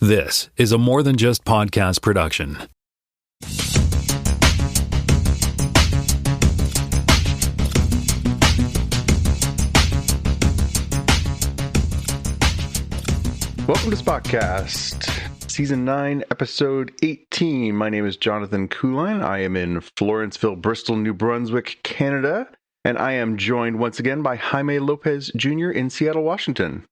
This is a More Than Just Podcast production. Welcome to Spotcast, Season 9, Episode 18. My name is Jonathan Kuline. I am in Florenceville, Bristol, New Brunswick, Canada. And I am joined once again by Jaime Lopez Jr. in Seattle, Washington.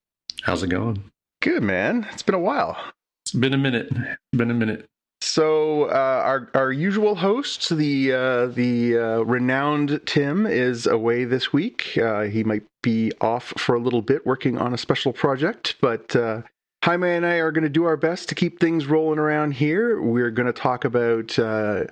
How's it going? Good, man. It's been a while. It's been a minute. So our usual host, the renowned Tim, is away this week. He might be off for a little bit working on a special project, but Jaime and I are going to do our best to keep things rolling around here. We're going to talk about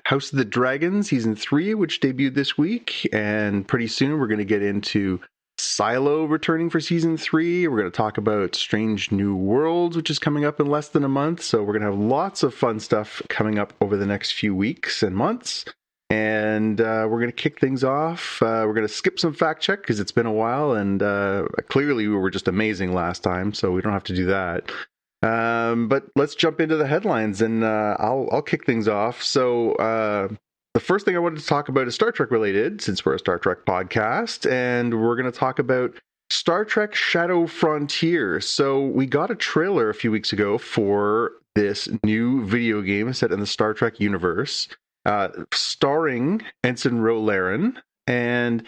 House of the Dragon Season 3, which debuted this week, and pretty soon we're going to get into Silo returning for Season 3. We're going to talk about Strange New Worlds, which is coming up in less than a month, so we're going to have lots of fun stuff coming up over the next few weeks and months. And we're going to kick things off. We're going to skip some fact check because it's been a while, and clearly we were just amazing last time, so we don't have to do that. But let's jump into the headlines, and I'll kick things off. So the first thing I wanted to talk about is Star Trek related, since we're a Star Trek podcast, and we're going to talk about Star Trek Shadow Frontier. So we got a trailer a few weeks ago for this new video game set in the Star Trek universe, starring Ensign Ro-Laren, and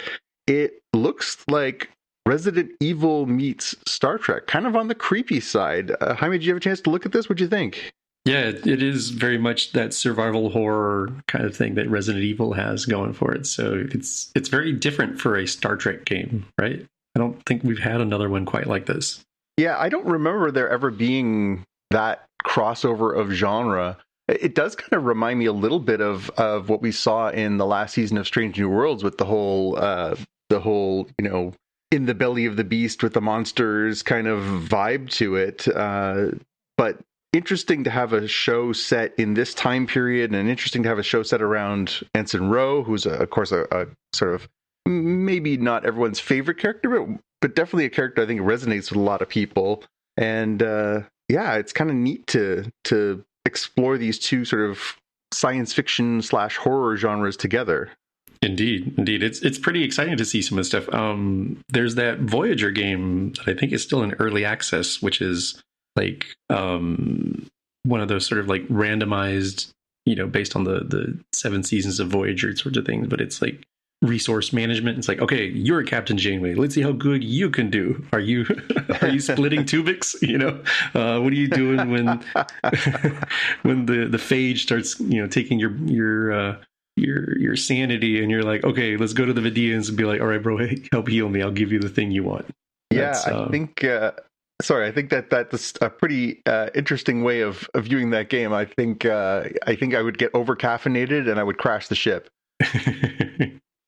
it looks like Resident Evil meets Star Trek, kind of on the creepy side. Jaime, did you have a chance to look at this? What'd you think? Yeah, it is very much that survival horror kind of thing that Resident Evil has going for it. So it's very different for a Star Trek game, right? I don't think we've had another one quite like this. Yeah, I don't remember there ever being that crossover of genre. It does kind of remind me a little bit of what we saw in the last season of Strange New Worlds with the whole in the belly of the beast with the monsters kind of vibe to it. But interesting to have a show set in this time period, and interesting to have a show set around Ensign Ro, who's of course a sort of maybe not everyone's favorite character, but definitely a character I think resonates with a lot of people. And it's kind of neat to explore these two sort of science fiction / horror genres together. Indeed. It's pretty exciting to see some of the stuff. There's that Voyager game that I think is still in early access, which is like one of those sort of like randomized, based on the 7 seasons of Voyager sorts of things, but it's like resource management. It's like, okay, you're Captain Janeway. Let's see how good you can do. Are you splitting tubics? What are you doing when when the phage starts, taking your sanity, and you're like, okay, let's go to the Vidians and be like, all right, bro, help heal me. I'll give you the thing you want. I think that's a pretty interesting way of viewing that game. I think I would get over caffeinated and I would crash the ship.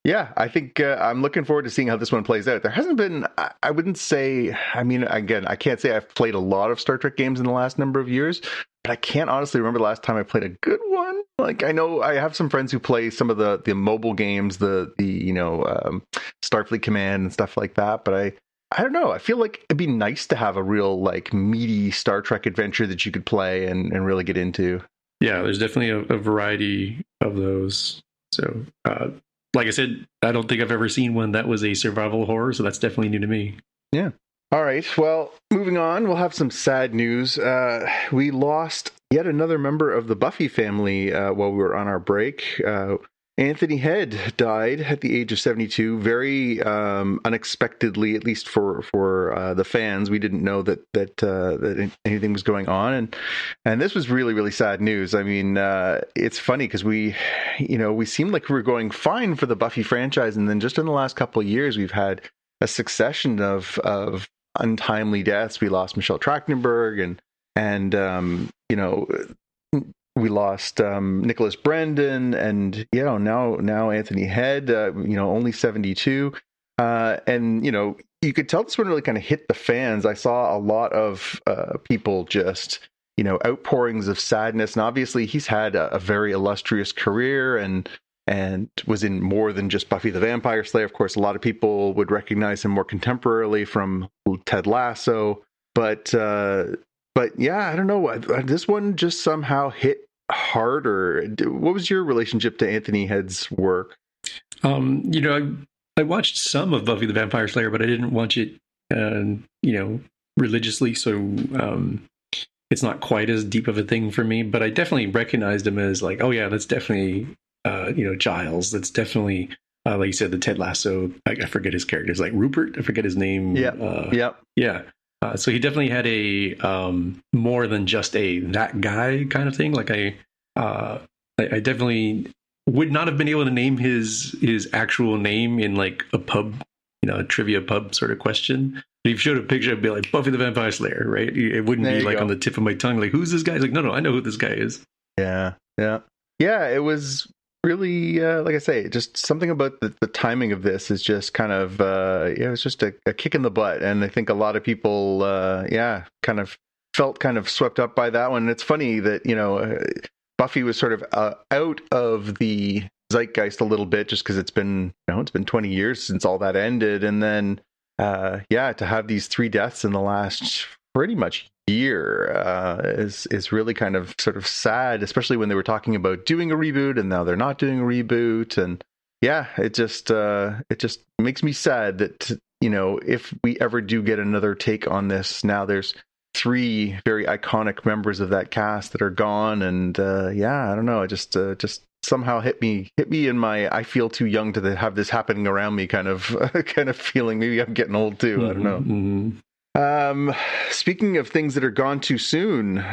Yeah, I think I'm looking forward to seeing how this one plays out. There hasn't been, I wouldn't say, I mean, again, I can't say I've played a lot of Star Trek games in the last number of years, but I can't honestly remember the last time I played a good one. Like, I know I have some friends who play some of the mobile games, the Starfleet Command and stuff like that, but I don't know. I feel like it'd be nice to have a real like meaty Star Trek adventure that you could play and really get into. Yeah, there's definitely a variety of those. So, like I said, I don't think I've ever seen one that was a survival horror, so that's definitely new to me. Yeah. All right. Well, moving on, we'll have some sad news. We lost yet another member of the Buffy family while we were on our break. Anthony Head died at the age of 72, very unexpectedly, at least for the fans. We didn't know that anything was going on, and this was really, really sad news. I mean, it's funny because we seemed like we were going fine for the Buffy franchise, and then just in the last couple of years, we've had a succession of untimely deaths. We lost Michelle Trachtenberg, and we lost Nicholas Brandon, and now Anthony Head, only 72, and you could tell this one really kind of hit the fans. I saw a lot of people just outpourings of sadness, and obviously he's had a very illustrious career and was in more than just Buffy the Vampire Slayer. Of course, a lot of people would recognize him more contemporarily from Ted Lasso, but But yeah, I don't know. This one just somehow hit harder. What was your relationship to Anthony Head's work? You know, I watched some of Buffy the Vampire Slayer, but I didn't watch it, religiously. So it's not quite as deep of a thing for me. But I definitely recognized him as like, oh yeah, that's definitely Giles. That's definitely like you said, the Ted Lasso. I forget his character's like Rupert. I forget his name. Yeah. So he definitely had a more than just a that guy kind of thing. Like I definitely would not have been able to name his actual name in like a pub, a trivia pub sort of question. If you showed a picture, it'd be like Buffy the Vampire Slayer, right? It wouldn't be like on the tip of my tongue, like, who's this guy? It's like, no, I know who this guy is. Yeah. It was really, like I say, just something about the timing of this is just kind of, it was just a kick in the butt. And I think a lot of people, kind of felt kind of swept up by that one. And it's funny that, Buffy was sort of out of the zeitgeist a little bit just because it's been 20 years since all that ended. And then, to have these 3 deaths in the last pretty much year is really kind of sort of sad, especially when they were talking about doing a reboot and now they're not doing a reboot. And yeah, it just makes me sad that, if we ever do get another take on this, now there's 3 very iconic members of that cast that are gone. And I don't know, it just somehow hit me in my I feel too young to have this happening around me kind of feeling. Maybe I'm getting old too. I don't know. Speaking of things that are gone too soon,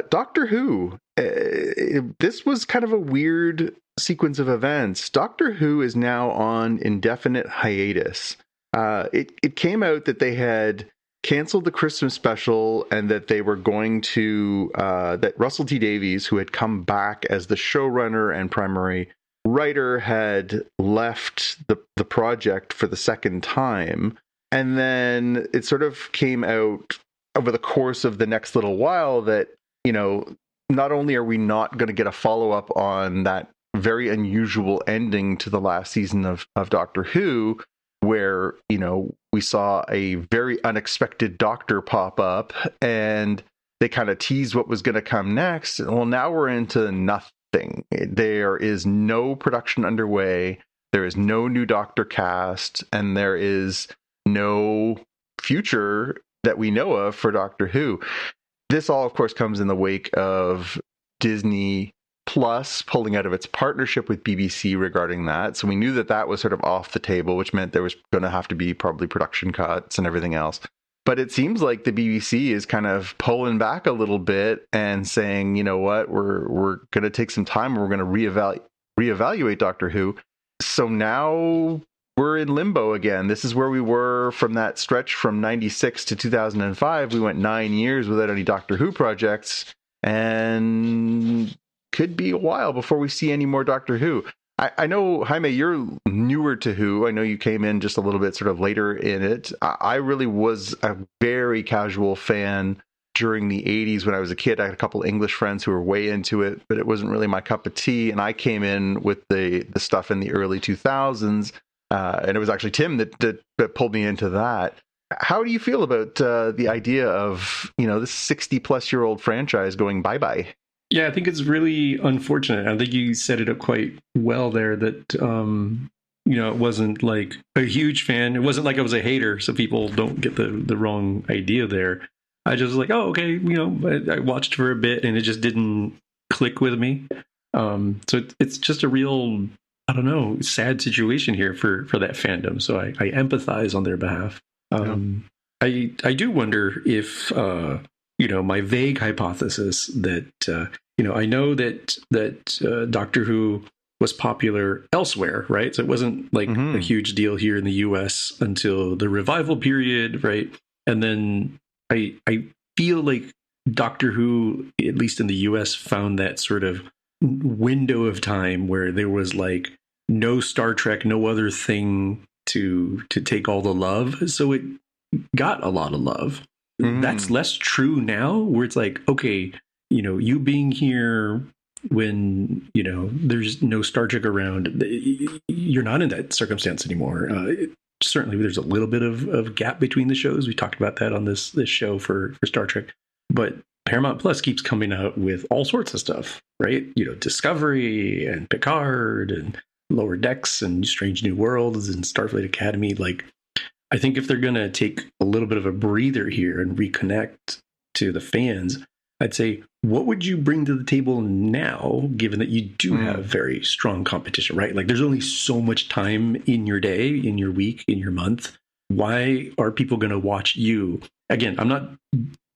Doctor Who. This was kind of a weird sequence of events. Doctor Who is now on indefinite hiatus. It came out that they had canceled the Christmas special and that they were going to that Russell T Davies, who had come back as the showrunner and primary writer, had left the project for the second time. And then it sort of came out over the course of the next little while that, not only are we not going to get a follow-up on that very unusual ending to the last season of Doctor Who, where, we saw a very unexpected doctor pop up and they kind of teased what was going to come next. Well, now we're into nothing. There is no production underway. There is no new doctor cast, and there is no future that we know of for Doctor Who. This all, of course, comes in the wake of Disney Plus pulling out of its partnership with BBC regarding that. So we knew that was sort of off the table, which meant there was going to have to be probably production cuts and everything else. But it seems like the BBC is kind of pulling back a little bit and saying, you know what, we're going to take some time and we're going to reevaluate Doctor Who. So now we're in limbo again. This is where we were from that stretch from 96 to 2005. We went 9 years without any Doctor Who projects, and could be a while before we see any more Doctor Who. I know, Jaime, you're newer to Who. I know you came in just a little bit sort of later in it. I really was a very casual fan during the 80s when I was a kid. I had a couple English friends who were way into it, but it wasn't really my cup of tea. And I came in with the stuff in the early 2000s. And it was actually Tim that pulled me into that. How do you feel about the idea of, this 60-plus-year-old franchise going bye-bye? Yeah, I think it's really unfortunate. I think you set it up quite well there that, it wasn't like a huge fan. It wasn't like I was a hater, so people don't get the wrong idea there. I just was like, oh, okay, I watched for a bit and it just didn't click with me. So it's just a real, I don't know, sad situation here for that fandom. So I empathize on their behalf. I do wonder if, my vague hypothesis that, I know that Doctor Who was popular elsewhere, right? So it wasn't like a huge deal here in the US until the revival period, right? And then I feel like Doctor Who, at least in the US, found that sort of window of time where there was like no Star Trek, no other thing to take all the love. So it got a lot of love. That's less true now, where it's like, okay, you being here when, there's no Star Trek around, you're not in that circumstance anymore. Certainly there's a little bit of gap between the shows. We talked about that on this show for Star Trek. But Paramount Plus keeps coming out with all sorts of stuff, right? Discovery and Picard and Lower Decks and Strange New Worlds and Starfleet Academy. Like, I think if they're going to take a little bit of a breather here and reconnect to the fans, I'd say, what would you bring to the table now, given that you do have very strong competition, right? Like, there's only so much time in your day, in your week, in your month. Why are people going to watch you? Again, I'm not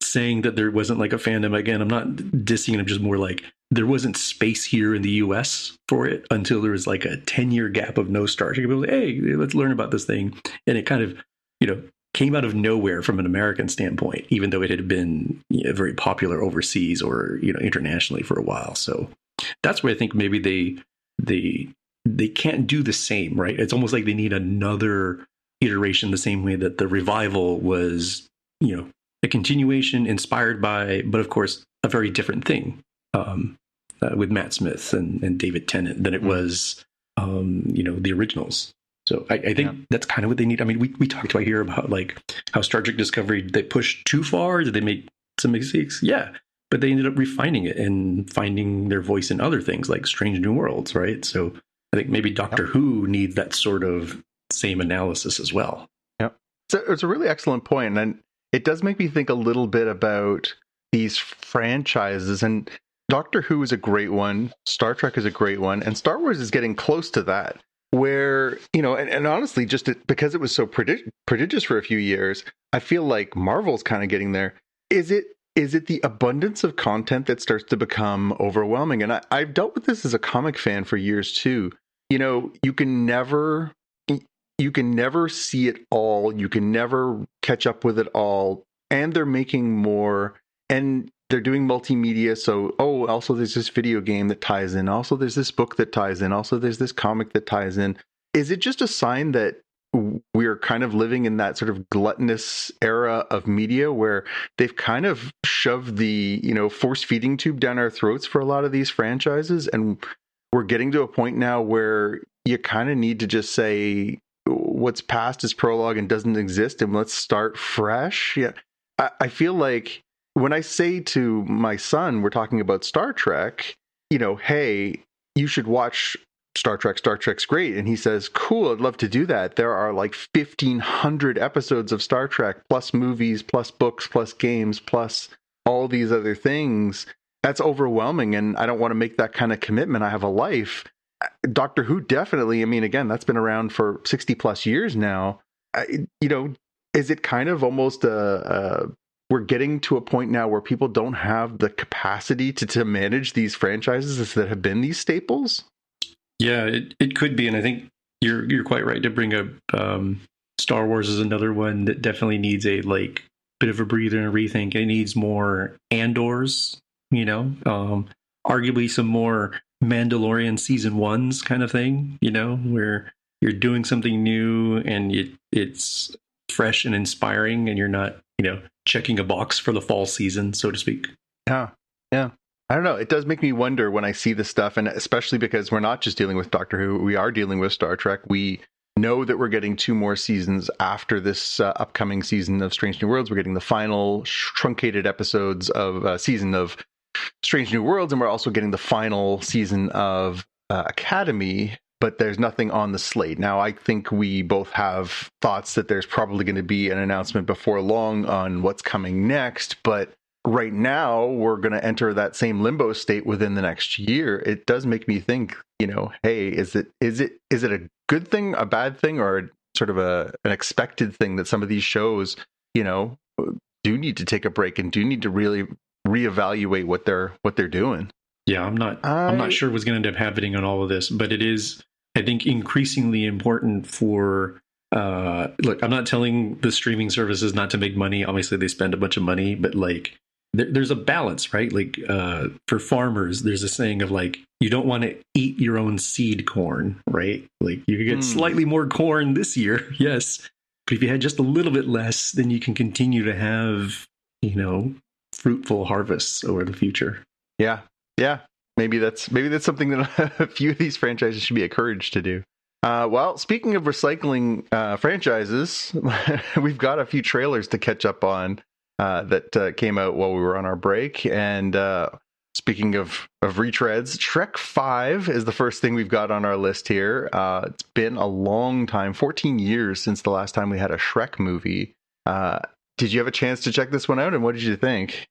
saying that there wasn't like a fandom. Again, I'm not dissing it. I'm just more like there wasn't space here in the US for it until there was like a 10-year gap of no Star Trek. People were like, hey, let's learn about this thing. And it kind of, came out of nowhere from an American standpoint, even though it had been very popular overseas or, internationally for a while. So that's where I think maybe they can't do the same, right? It's almost like they need another iteration the same way that the revival was, a continuation inspired by, but of course, a very different thing with Matt Smith and David Tennant than it was, the originals. So I think that's kind of what they need. I mean, we talked right here about like how Star Trek Discovery, they pushed too far. Did they make some mistakes? Yeah. But they ended up refining it and finding their voice in other things like Strange New Worlds, right? So I think maybe Doctor Who needs that sort of same analysis as well. Yeah. So it's a really excellent point. And it does make me think a little bit about these franchises. And Doctor Who is a great one. Star Trek is a great one. And Star Wars is getting close to that, where, and honestly, just because it was so prodigious for a few years, I feel like Marvel's kind of getting there. Is it the abundance of content that starts to become overwhelming? And I've dealt with this as a comic fan for years too. You can never see it all. You can never catch up with it all. And they're making more, and they're doing multimedia. So, also there's this video game that ties in. Also, there's this book that ties in. Also, there's this comic that ties in. Is it just a sign that we're kind of living in that sort of gluttonous era of media where they've kind of shoved the, force feeding tube down our throats for a lot of these franchises? And we're getting to a point now where you kind of need to just say what's past is prologue and doesn't exist, and let's start fresh. Yeah. I feel like when I say to my son, we're talking about Star Trek, hey, you should watch Star Trek. Star Trek's great. And he says, cool, I'd love to do that. There are like 1,500 episodes of Star Trek, plus movies, plus books, plus games, plus all these other things. That's overwhelming. And I don't want to make that kind of commitment. I have a life. Doctor Who, definitely. I mean, again, that's been around for 60 plus years now. Is it kind of almost we're getting to a point now where people don't have the capacity to manage these franchises that have been these staples? Yeah, it could be. And I think you're quite right to bring up Star Wars is another one that definitely needs a bit of a breather and a rethink. It needs more Andors, arguably some more Mandalorian season 1s kind of thing, where you're doing something new and it's fresh and inspiring, and you're not, checking a box for the fall season, so to speak. Yeah. I don't know. It does make me wonder when I see this stuff, and especially because we're not just dealing with Doctor Who, we are dealing with Star Trek. We know that we're getting 2 more seasons after this upcoming season of Strange New Worlds. We're getting the final truncated episodes of season of Strange New Worlds, and we're also getting the final season of Academy, but there's nothing on the slate. Now, I think we both have thoughts that there's probably going to be an announcement before long on what's coming next, but right now we're going to enter that same limbo state within the next year. It does make me think, hey, is it a good thing, a bad thing, or sort of an expected thing that some of these shows, do need to take a break and do need to really reevaluate what they're doing? Yeah, I'm not sure what's going to end up happening on all of this, but it is, I think, increasingly important for look, I'm not telling the streaming services not to make money. Obviously, they spend a bunch of money, but there's a balance, right? For farmers, there's a saying of you don't want to eat your own seed corn, right? You could get slightly more corn this year, yes, but if you had just a little bit less, then you can continue to have, fruitful harvests over the future. Yeah. Maybe that's something that a few of these franchises should be encouraged to do. Well, speaking of recycling franchises, we've got a few trailers to catch up on. that came out while we were on our break. And speaking of retreads, Shrek 5 is the first thing we've got on our list here. It's been a long time, 14 years since the last time we had a Shrek movie. Did you have a chance to check this one out, and what did you think?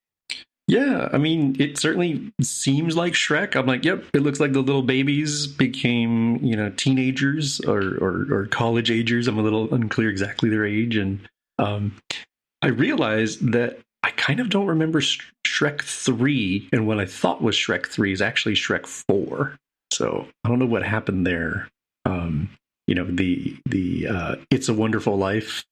Yeah, I mean, it certainly seems like Shrek. I'm like, yep, it looks like the little babies became, teenagers or college agers. I'm a little unclear exactly their age. And I realized that I kind of don't remember Shrek 3. And what I thought was Shrek 3 is actually Shrek 4. So I don't know what happened there. The It's a Wonderful Life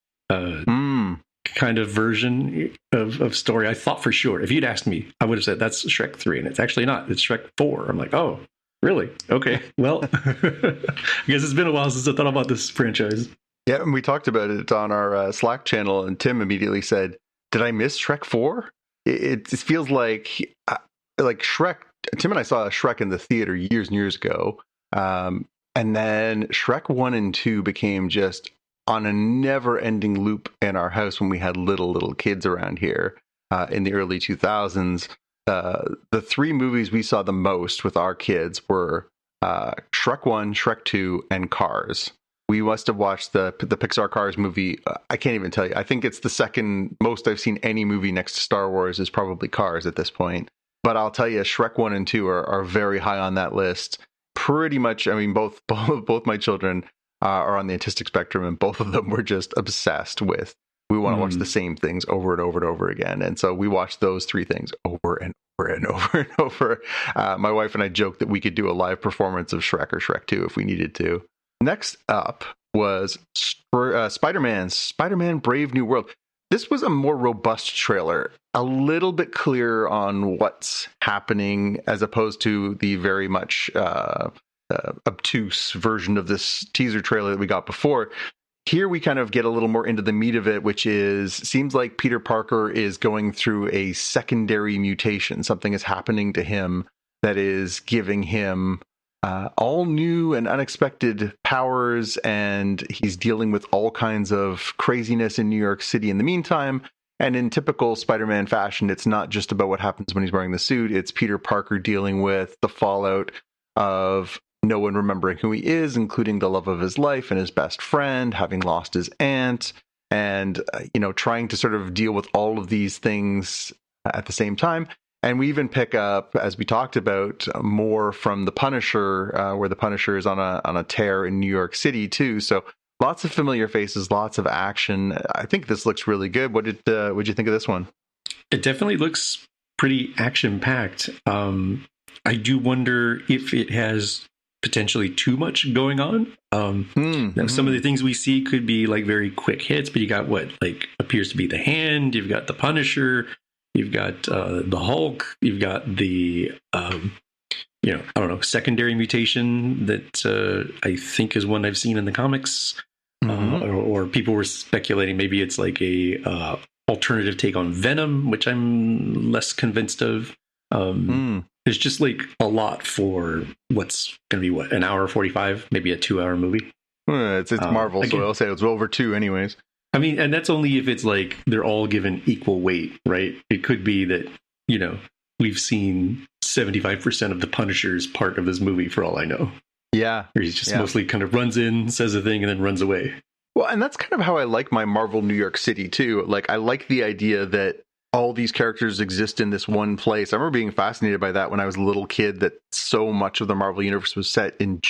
kind of version of story. I thought for sure, if you'd asked me, I would have said that's Shrek 3, and it's actually not. It's Shrek 4. I'm like, oh, really? Okay, well, I guess it's been a while since I thought about this franchise. Yeah, and we talked about it on our Slack channel, and Tim immediately said, did I miss Shrek 4? It feels like Shrek. Tim and I saw Shrek in the theater years and years ago, and then Shrek 1 and 2 became just on a never-ending loop in our house when we had little kids around here in the early 2000s. The three movies we saw the most with our kids were Shrek 1, Shrek 2, and Cars. We must have watched the Pixar Cars movie. I can't even tell you. I think it's the second most I've seen any movie next to Star Wars is probably Cars at this point. But I'll tell you, Shrek 1 and 2 are very high on that list. Pretty much, I mean, both my children are on the autistic spectrum, and both of them were just obsessed with, we want to watch the same things over and over and over again. And so we watched those three things over and over and over and over. My wife and I joked that we could do a live performance of Shrek or Shrek 2 if we needed to. Next up was Spider-Man Brave New World. This was a more robust trailer, a little bit clearer on what's happening as opposed to the very much obtuse version of this teaser trailer that we got before. Here we kind of get a little more into the meat of it, which seems like Peter Parker is going through a secondary mutation. Something is happening to him that is giving him all new and unexpected powers, and he's dealing with all kinds of craziness in New York City in the meantime. And in typical Spider-Man fashion, it's not just about what happens when he's wearing the suit. It's Peter Parker dealing with the fallout of no one remembering who he is, including the love of his life and his best friend, having lost his aunt, and trying to sort of deal with all of these things at the same time. And we even pick up, as we talked about, more from The Punisher, where The Punisher is on a tear in New York City too. So lots of familiar faces, lots of action. I think this looks really good. What did you think of this one? It definitely looks pretty action-packed. I do wonder if it has potentially too much going on. Now some of the things we see could be like very quick hits, but you got what like appears to be the Hand. You've got the Punisher. You've got the Hulk. You've got the, secondary mutation that I think is one I've seen in the comics. Or people were speculating maybe it's like a alternative take on Venom, which I'm less convinced of. There's just like a lot for what's going to be, an hour 45, maybe a 2-hour movie. It's Marvel, again, so I'll say it's over 2 anyways. I mean, and that's only if it's like they're all given equal weight, right? It could be that, we've seen 75% of the Punisher's part of this movie for all I know. Yeah. Or he's just mostly kind of runs in, says a thing, and then runs away. Well, and that's kind of how I like my Marvel New York City, too. Like, I like the idea that all these characters exist in this one place. I remember being fascinated by that when I was a little kid, that so much of the Marvel Universe was set in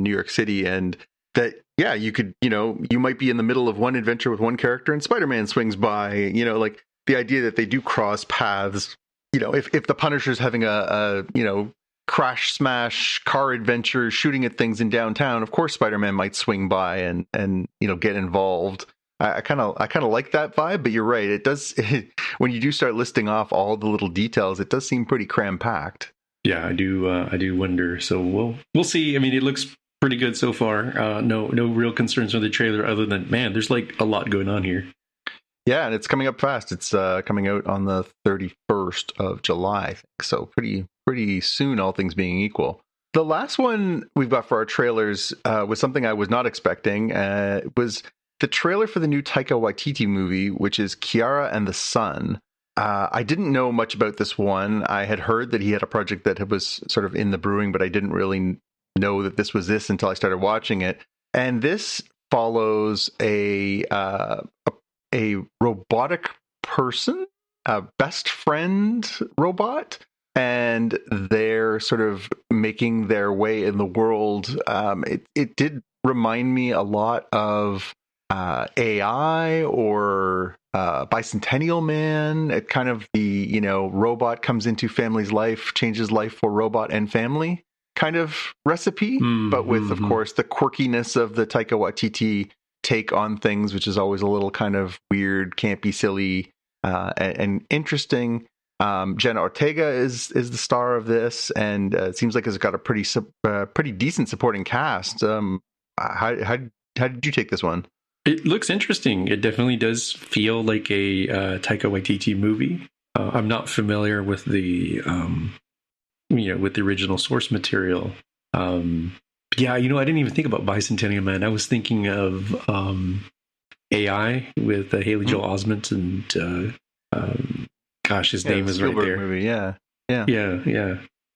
New York City, and that, yeah, you could, you might be in the middle of one adventure with one character and Spider-Man swings by, like the idea that they do cross paths. If the Punisher's having a crash smash car adventure shooting at things in downtown, of course Spider-Man might swing by and get involved. I kind of like that vibe, but you're right. It does when you do start listing off all the little details, it does seem pretty cram-packed. Yeah, I do wonder. So we'll see. I mean, it looks pretty good so far. No real concerns with the trailer other than, man, there's like a lot going on here. Yeah, and it's coming up fast. It's coming out on the 31st of July, I think. So pretty soon, all things being equal. The last one we've got for our trailers was something I was not expecting. It was the trailer for the new Taika Waititi movie, which is Kiara and the Sun. I didn't know much about this one. I had heard that he had a project that was sort of in the brewing, but I didn't really know that this was this until I started watching it. And this follows a robotic person, a best friend robot, and they're sort of making their way in the world. It did remind me a lot of AI or Bicentennial Man. It kind of the, robot comes into family's life, changes life for robot and family kind of recipe, but with, of course, the quirkiness of the Taika Waititi take on things, which is always a little kind of weird, campy, silly, and interesting. Jenna Ortega is the star of this, and it seems like it's got a pretty decent supporting cast. How did you take this one? It looks interesting. It definitely does feel like a Taika Waititi movie. I'm not familiar with the with the original source material. Yeah, I didn't even think about Bicentennial Man. I was thinking of AI with Haley Joel Osment and his name is Spielberg right there. Movie, yeah.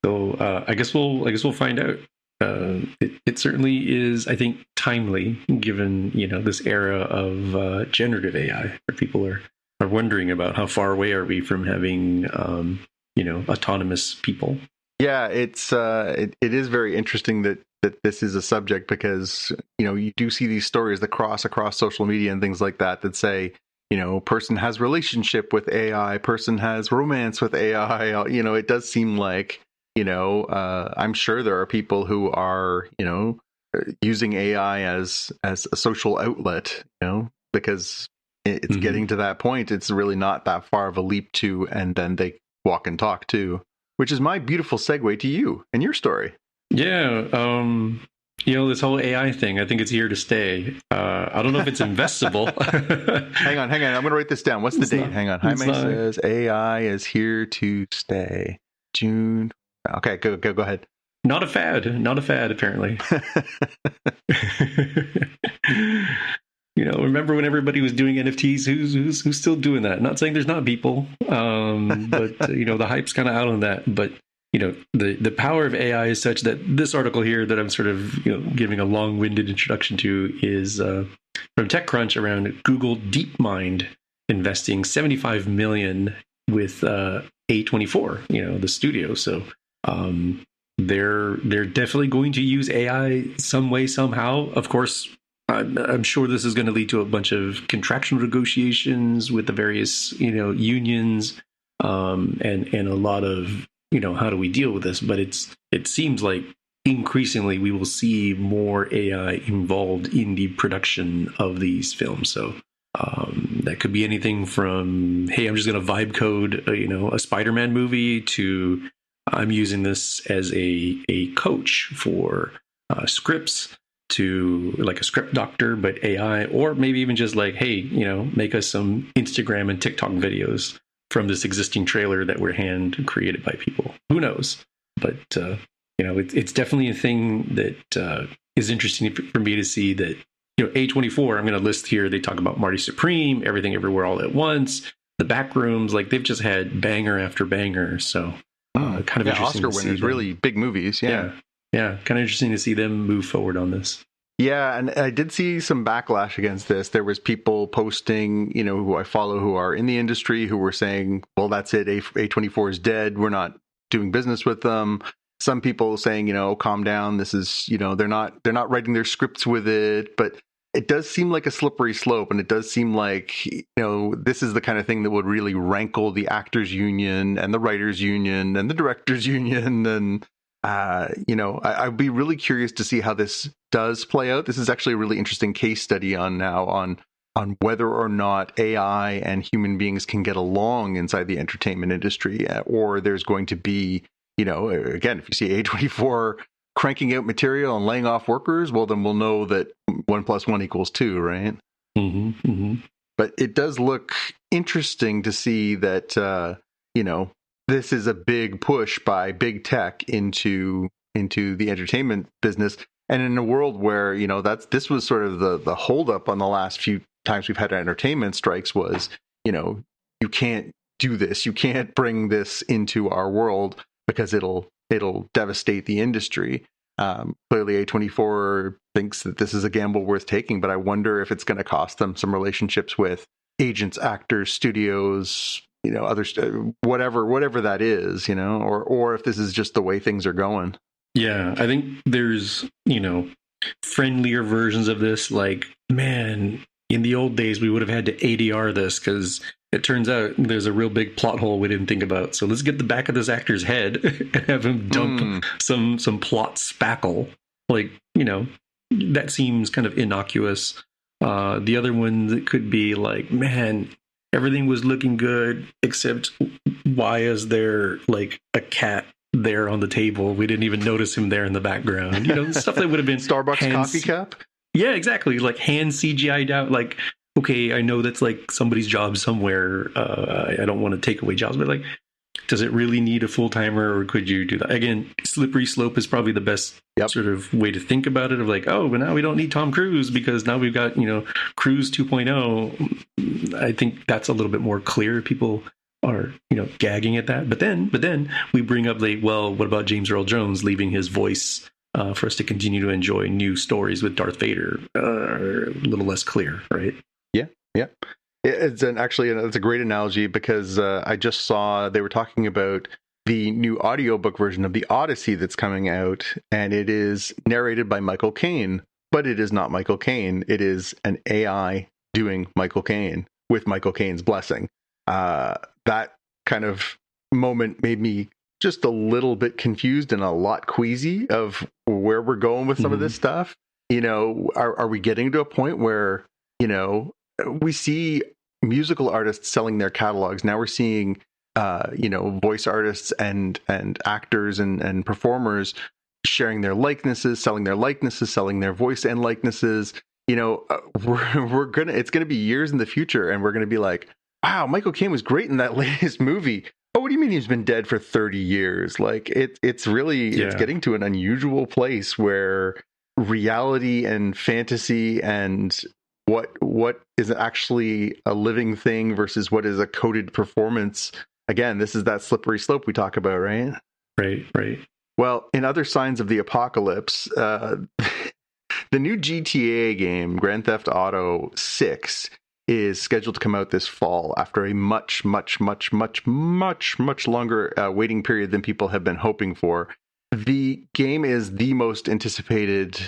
So I guess we'll find out. It certainly is, I think, timely given this era of generative AI, where people are wondering about how far away are we from having autonomous people. Yeah, it is very interesting that this is a subject, because you do see these stories that cross across social media and things like that say, person has relationship with AI, person has romance with AI. It does seem like, I'm sure there are people who are, using AI as a social outlet, because it's getting to that point. It's really not that far of a leap to, and then they walk and talk too, which is my beautiful segue to you and your story. Yeah. This whole AI thing, I think it's here to stay. I don't know if it's investable. Hang on. I'm going to write this down. What's the date? Hang on. Jaime says AI is here to stay. June. Okay, go ahead. Not a fad, apparently. Remember when everybody was doing NFTs? Who's still doing that? Not saying there's not people, but the hype's kind of out on that. But the power of AI is such that this article here that I'm sort of giving a long-winded introduction to is from TechCrunch around Google DeepMind investing $75 million with A24, the studio. So they're definitely going to use AI some way, somehow. Of course, I'm sure this is going to lead to a bunch of contractual negotiations with the various unions, and a lot of how do we deal with this? But it seems like increasingly we will see more AI involved in the production of these films. So that could be anything from, hey, I'm just going to vibe code a Spider-Man movie, to I'm using this as a coach for scripts, to like a script doctor but AI, or maybe even just like, hey, make us some Instagram and TikTok videos from this existing trailer that were hand created by people. Who knows? But it's definitely a thing that is interesting for me to see. That A24, I'm going to list here. They talk about Marty Supreme, Everything Everywhere All at Once, The Backrooms. Like, they've just had banger after banger. So kind of interesting. Oscar winners, really big movies. Yeah, kind of interesting to see them move forward on this. Yeah, and I did see some backlash against this. There was people posting, who I follow, who are in the industry, who were saying, well, that's it, A24 is dead, we're not doing business with them. Some people saying, calm down, this is, they're not writing their scripts with it. But it does seem like a slippery slope, and it does seem like, this is the kind of thing that would really rankle the actors union and the writers union and the directors union. And I'd be really curious to see how this does play out. This is actually a really interesting case study on whether or not AI and human beings can get along inside the entertainment industry, or there's going to be, again, if you see A24 cranking out material and laying off workers, well, then we'll know that 1 + 1 = 2, right? Mm-hmm, mm-hmm. But it does look interesting to see that, this is a big push by big tech into the entertainment business. And in a world where, this was sort of the holdup on the last few times we've had entertainment strikes was, you can't do this. You can't bring this into our world because it'll devastate the industry. Clearly, A24 thinks that this is a gamble worth taking, but I wonder if it's going to cost them some relationships with agents, actors, studios, whatever that is, or if this is just the way things are going. Yeah, I think there's, friendlier versions of this. Like, man, in the old days, we would have had to ADR this because it turns out there's a real big plot hole we didn't think about. So let's get the back of this actor's head and have him dump some plot spackle. Like, that seems kind of innocuous. The other one that could be like, man, everything was looking good, except why is there like a cat there on the table? We didn't even notice him there in the background. Stuff that would have been Starbucks coffee cup. Yeah, exactly. Like hand CGI'd out. Like, okay, I know that's like somebody's job somewhere. I don't want to take away jobs, but like, does it really need a full timer, or could you do that? Again, slippery slope is probably the best sort of way to think about it. Of like, oh, but now we don't need Tom Cruise because now we've got Cruise 2.0. I think that's a little bit more clear. People are gagging at that, but then we bring up what about James Earl Jones leaving his voice for us to continue to enjoy new stories with Darth Vader? A little less clear, right? Yeah. It's a great analogy because I just saw they were talking about the new audiobook version of The Odyssey that's coming out, and it is narrated by Michael Caine, but it is not Michael Caine. It is an AI doing Michael Caine with Michael Caine's blessing. That kind of moment made me just a little bit confused and a lot queasy of where we're going with some of this stuff. Are we getting to a point where, we see musical artists selling their catalogs. Now we're seeing, voice artists and actors and performers sharing their likenesses, selling their voice and likenesses. It's gonna be years in the future, and we're gonna be like, wow, Michael Caine was great in that latest movie. Oh, what do you mean he's been dead for 30 years? Like it's getting to an unusual place where reality and fantasy and what is actually a living thing versus what is a coded performance. Again, this is that slippery slope we talk about, right? Right. Well, in other signs of the apocalypse, the new GTA game, Grand Theft Auto 6, is scheduled to come out this fall after a much longer waiting period than people have been hoping for. The game is the most anticipated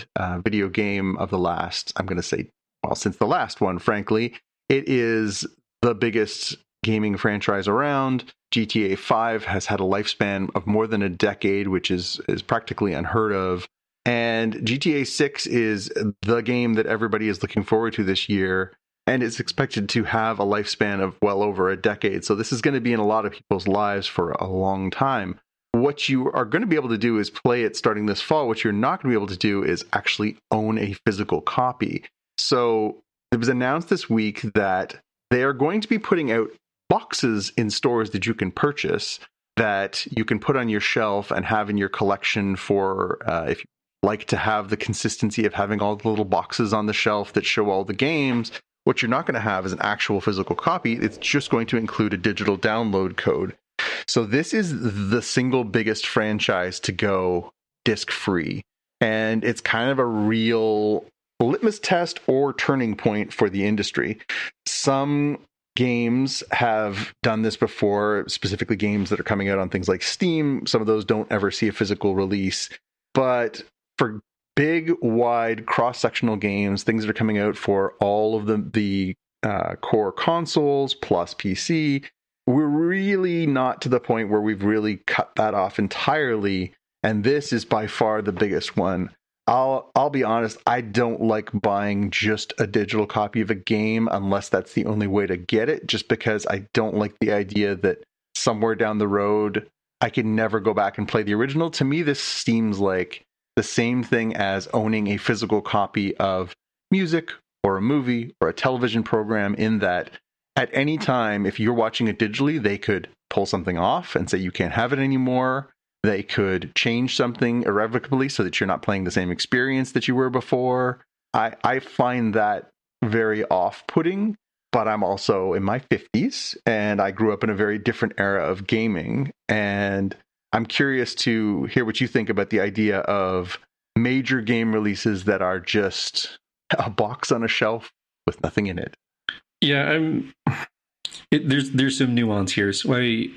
video game of the last, I'm going to say, since the last one, frankly. It is the biggest gaming franchise around. GTA 5 has had a lifespan of more than a decade, which is practically unheard of. And GTA 6 is the game that everybody is looking forward to this year. And it's expected to have a lifespan of well over a decade. So this is going to be in a lot of people's lives for a long time. What you are going to be able to do is play it starting this fall. What you're not going to be able to do is actually own a physical copy. So it was announced this week that they are going to be putting out boxes in stores that you can purchase that you can put on your shelf and have in your collection for if you like to have the consistency of having all the little boxes on the shelf that show all the games. What you're not going to have is an actual physical copy. It's just going to include a digital download code. So this is the single biggest franchise to go disc-free. And it's kind of a real litmus test or turning point for the industry. Some games have done this before, specifically games that are coming out on things like Steam. Some of those don't ever see a physical release. But for big, wide, cross-sectional games, things that are coming out for all of the core consoles plus PC, we're really not to the point where we've really cut that off entirely. And this is by far the biggest one. I'll be honest, I don't like buying just a digital copy of a game unless that's the only way to get it, just because I don't like the idea that somewhere down the road I can never go back and play the original. To me, this seems like the same thing as owning a physical copy of music or a movie or a television program, in that at any time, if you're watching it digitally, they could pull something off and say you can't have it anymore. they could change something irrevocably so that you're not playing the same experience that you were before. I find that very off-putting, but I'm also in my 50s and I grew up in a very different era of gaming. And I'm curious to hear what you think about the idea of major game releases that are just a box on a shelf with nothing in it. Yeah, there's some nuance here. So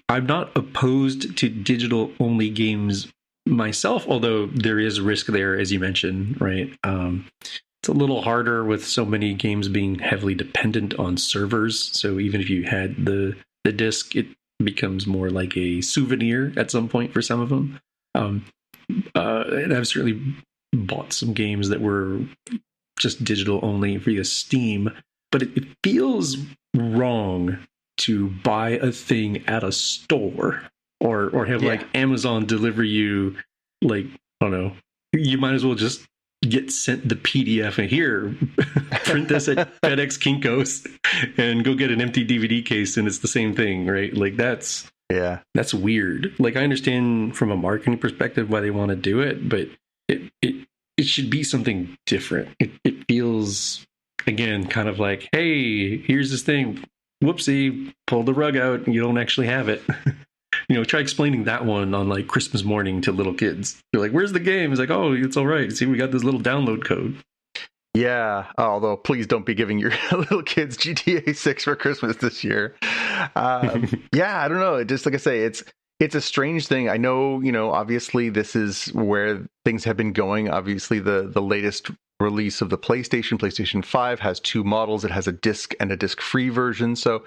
I'm not opposed to digital only games myself, although there is risk there, as you mentioned, right? It's a little harder with so many games being heavily dependent on servers. So even if you had the disc, it becomes more like a souvenir at some point for some of them. And I've certainly bought some games that were just digital only via Steam, but it feels wrong to buy a thing at a store or have like Amazon deliver you, like, I don't know, you might as well just get sent the PDF and here, print this at FedEx Kinko's and go get an empty DVD case and it's the same thing, right? Like that's weird. Like I understand from a marketing perspective why they want to do it, but it should be something different. It feels, again, kind of like, hey, here's this thing. Whoopsie, pull the rug out and you don't actually have it. Try explaining that one on like Christmas morning to little kids. You're like, where's the game? It's like, oh, it's all right. See, we got this little download code. Yeah, although please don't be giving your little kids GTA 6 for Christmas this year. Yeah, I don't know. Just like I say, it's a strange thing. I know, obviously this is where things have been going. Obviously, the latest release of the PlayStation 5 has two models. It has a disc and a disc-free version. So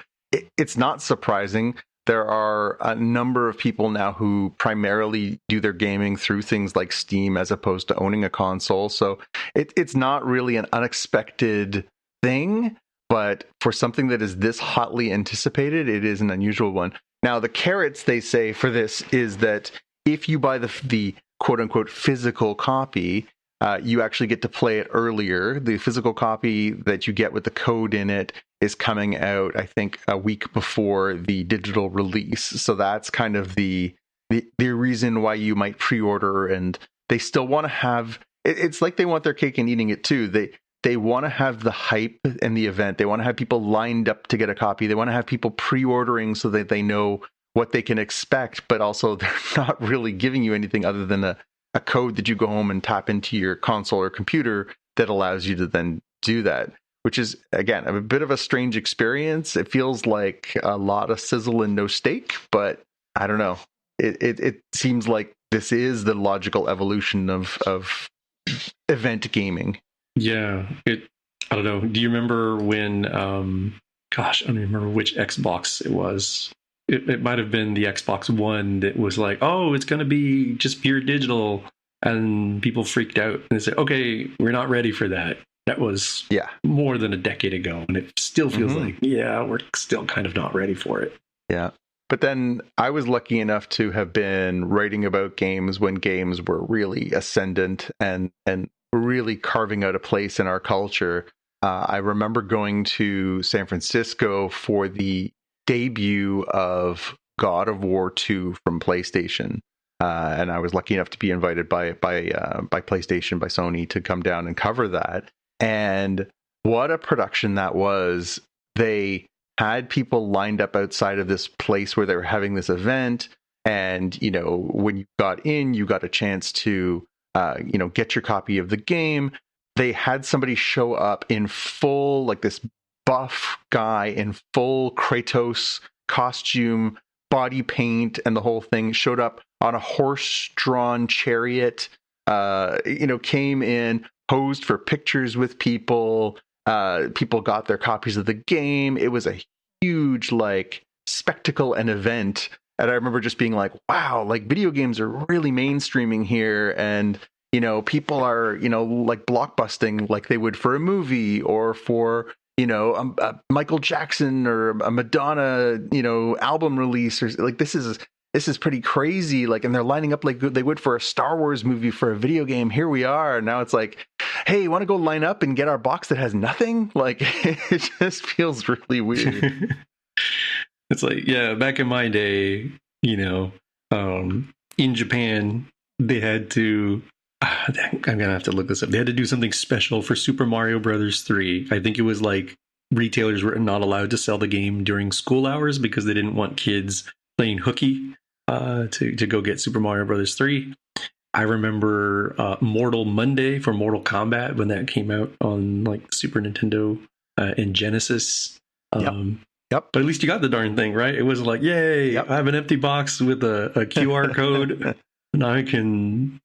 it's not surprising. There are a number of people now who primarily do their gaming through things like Steam as opposed to owning a console. So it's not really an unexpected thing, but for something that is this hotly anticipated, it is an unusual one. Now, the carrots, they say, for this is that if you buy the quote-unquote physical copy, you actually get to play it earlier. The physical copy that you get with the code in it is coming out, I think, a week before the digital release. So that's kind of the reason why you might pre-order, and they still want to have... It's like they want their cake and eating it too. They want to have the hype and the event. They want to have people lined up to get a copy. They want to have people pre-ordering so that they know what they can expect, but also they're not really giving you anything other than a code that you go home and tap into your console or computer that allows you to then do that, which is, again, a bit of a strange experience. It feels like a lot of sizzle and no steak, but I don't know. It seems like this is the logical evolution of event gaming. Yeah, I don't know. Do you remember when, gosh, I don't remember which Xbox it was. It might have been the Xbox One that was like, oh, it's going to be just pure digital. And people freaked out and they said, okay, we're not ready for that. That was more than a decade ago. And it still feels like, we're still kind of not ready for it. Yeah. But then I was lucky enough to have been writing about games when games were really ascendant and really carving out a place in our culture. I remember going to San Francisco for the debut of God of War 2 from PlayStation. And I was lucky enough to be invited by PlayStation, by Sony, to come down and cover that. And what a production that was. They had people lined up outside of this place where they were having this event. And, when you got in, you got a chance to, get your copy of the game. They had somebody show up in full, like this buff guy in full Kratos costume, body paint, and the whole thing, showed up on a horse-drawn chariot, came in, posed for pictures with people. People got their copies of the game. It was a huge, spectacle and event. And I remember just being like, wow, video games are really mainstreaming here. And, people are, blockbusting like they would for a movie or for, a Michael Jackson or a Madonna, album release. Or this is pretty crazy. And they're lining up like they would for a Star Wars movie for a video game. Here we are. And now it's like, hey, you want to go line up and get our box that has nothing? It just feels really weird. It's like, back in my day, in Japan, they had to. I'm gonna have to look this up. They had to do something special for Super Mario Brothers 3. I think it was like retailers were not allowed to sell the game during school hours because they didn't want kids playing hooky to go get Super Mario Brothers 3. I remember Mortal Monday for Mortal Kombat when that came out on like Super Nintendo and Genesis. Yep. But at least you got the darn thing, right? It was like, yay, Yep. I have an empty box with a QR code. And I can,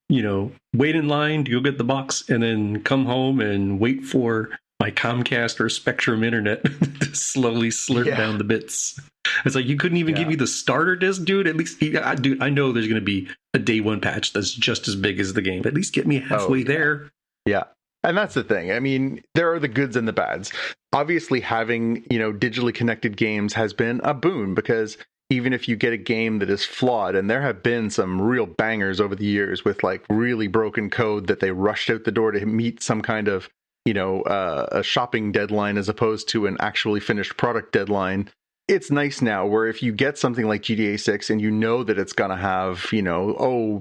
wait in line to go get the box and then come home and wait for my Comcast or Spectrum internet to slowly slurp down the bits. It's like, you couldn't even give me the starter disc, dude. At least, dude, I know there's going to be a day one patch that's just as big as the game. At least get me halfway there. Yeah. And that's the thing. I mean, there are the goods and the bads. Obviously, having, digitally connected games has been a boon because even if you get a game that is flawed, and there have been some real bangers over the years with like really broken code that they rushed out the door to meet some kind of, a shopping deadline as opposed to an actually finished product deadline. It's nice now where if you get something like GTA 6 and you know that it's going to have,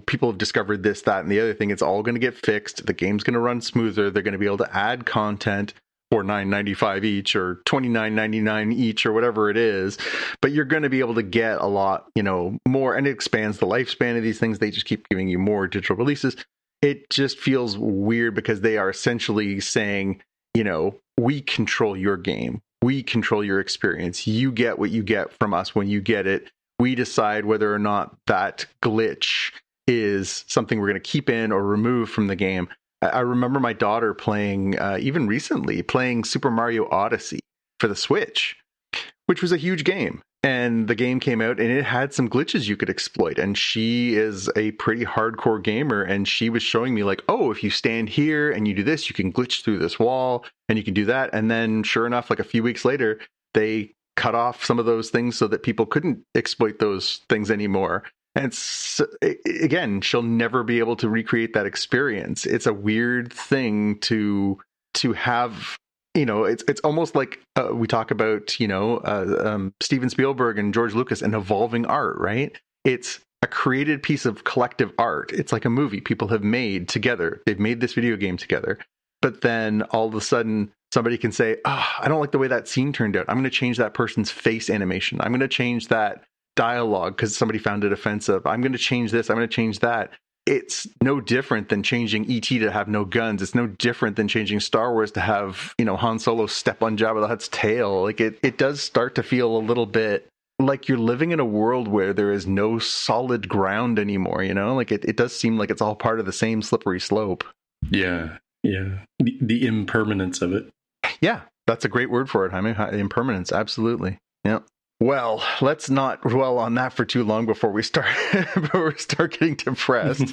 people have discovered this, that, and the other thing, it's all going to get fixed. The game's going to run smoother. They're going to be able to add content for $9.95 each or $29.99 each or whatever it is. But you're going to be able to get a lot, more, and it expands the lifespan of these things. They just keep giving you more digital releases. It just feels weird because they are essentially saying, we control your game. We control your experience. You get what you get from us when you get it. We decide whether or not that glitch is something we're going to keep in or remove from the game. I remember my daughter playing, even recently, playing Super Mario Odyssey for the Switch, which was a huge game. And the game came out and it had some glitches you could exploit. And she is a pretty hardcore gamer. And she was showing me like, oh, if you stand here and you do this, you can glitch through this wall and you can do that. And then sure enough, like a few weeks later, they cut off some of those things so that people couldn't exploit those things anymore. And so, again, she'll never be able to recreate that experience. It's a weird thing to have. It's almost like we talk about, Steven Spielberg and George Lucas and evolving art, right? It's a created piece of collective art. It's like a movie people have made together. They've made this video game together. But then all of a sudden, somebody can say, I don't like the way that scene turned out. I'm going to change that person's face animation. I'm going to change that dialogue because somebody found it offensive. I'm going to change this. I'm going to change that. It's no different than changing E.T. to have no guns. It's no different than changing Star Wars to have, Han Solo step on Jabba the Hutt's tail. Like it does start to feel a little bit like you're living in a world where there is no solid ground anymore, Like it does seem like it's all part of the same slippery slope. Yeah. The impermanence of it. Yeah, that's a great word for it, Jaime. Impermanence, absolutely. Yeah. Well, let's not dwell on that for too long before we start getting depressed.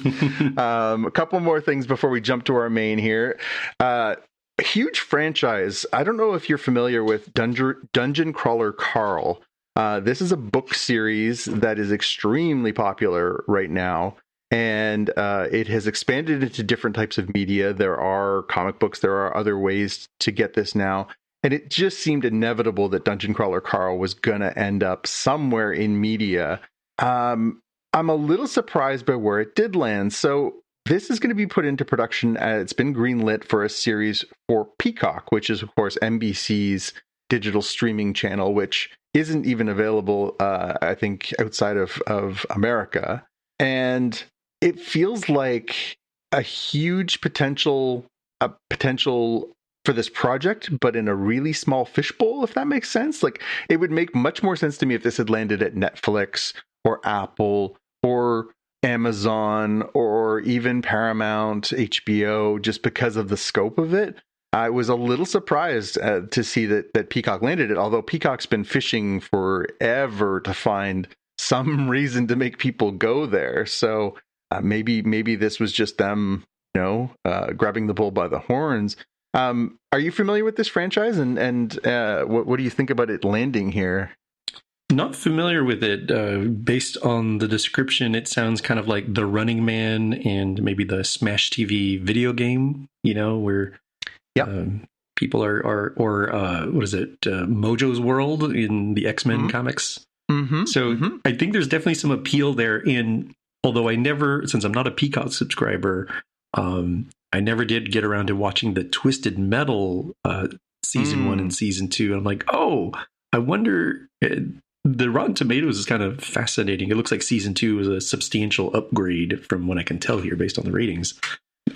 A couple more things before we jump to our main here. A huge franchise. I don't know if you're familiar with Dungeon Crawler Carl. This is a book series that is extremely popular right now. And it has expanded into different types of media. There are comic books. There are other ways to get this now. And it just seemed inevitable that Dungeon Crawler Carl was going to end up somewhere in media. I'm a little surprised by where it did land. So this is going to be put into production. It's been greenlit for a series for Peacock, which is, of course, NBC's digital streaming channel, which isn't even available, I think, outside of America. And it feels like a huge potential for this project, but in a really small fishbowl, if that makes sense. Like, it would make much more sense to me if this had landed at Netflix or Apple or Amazon or even Paramount, HBO, just because of the scope of it. I was a little surprised to see that Peacock landed it, although Peacock's been fishing forever to find some reason to make people go there. So maybe this was just them, grabbing the bull by the horns. Are you familiar with this franchise, and what do you think about it landing here? Not familiar with it. Based on the description, it sounds kind of like The Running Man and maybe the Smash TV video game, where people are what is it, Mojo's World in the X-Men comics. Mm-hmm. So I think there's definitely some appeal there. And although I never, since I'm not a Peacock subscriber, I never did get around to watching the Twisted Metal season 1 and season 2. I'm like, oh, I wonder. The Rotten Tomatoes is kind of fascinating. It looks like season 2 was a substantial upgrade from what I can tell here based on the ratings.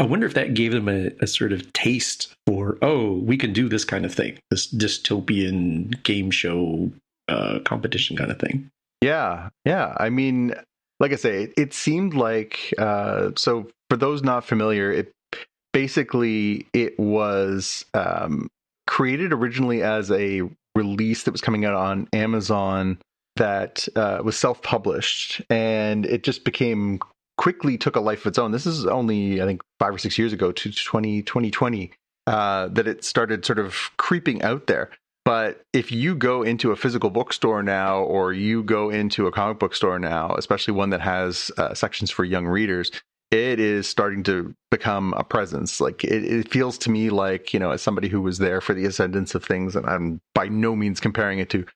I wonder if that gave them a sort of taste for, oh, we can do this kind of thing, this dystopian game show competition kind of thing. Yeah. I mean, like I say, it seemed like, so for those not familiar, it was created originally as a release that was coming out on Amazon that was self-published, and it just quickly took a life of its own. This is only, I think, 5 or 6 years ago, to 2020, that it started sort of creeping out there. But if you go into a physical bookstore now, or you go into a comic book store now, especially one that has sections for young readers, it is starting to become a presence. Like it feels to me like, as somebody who was there for the ascendance of things, and I'm by no means comparing it to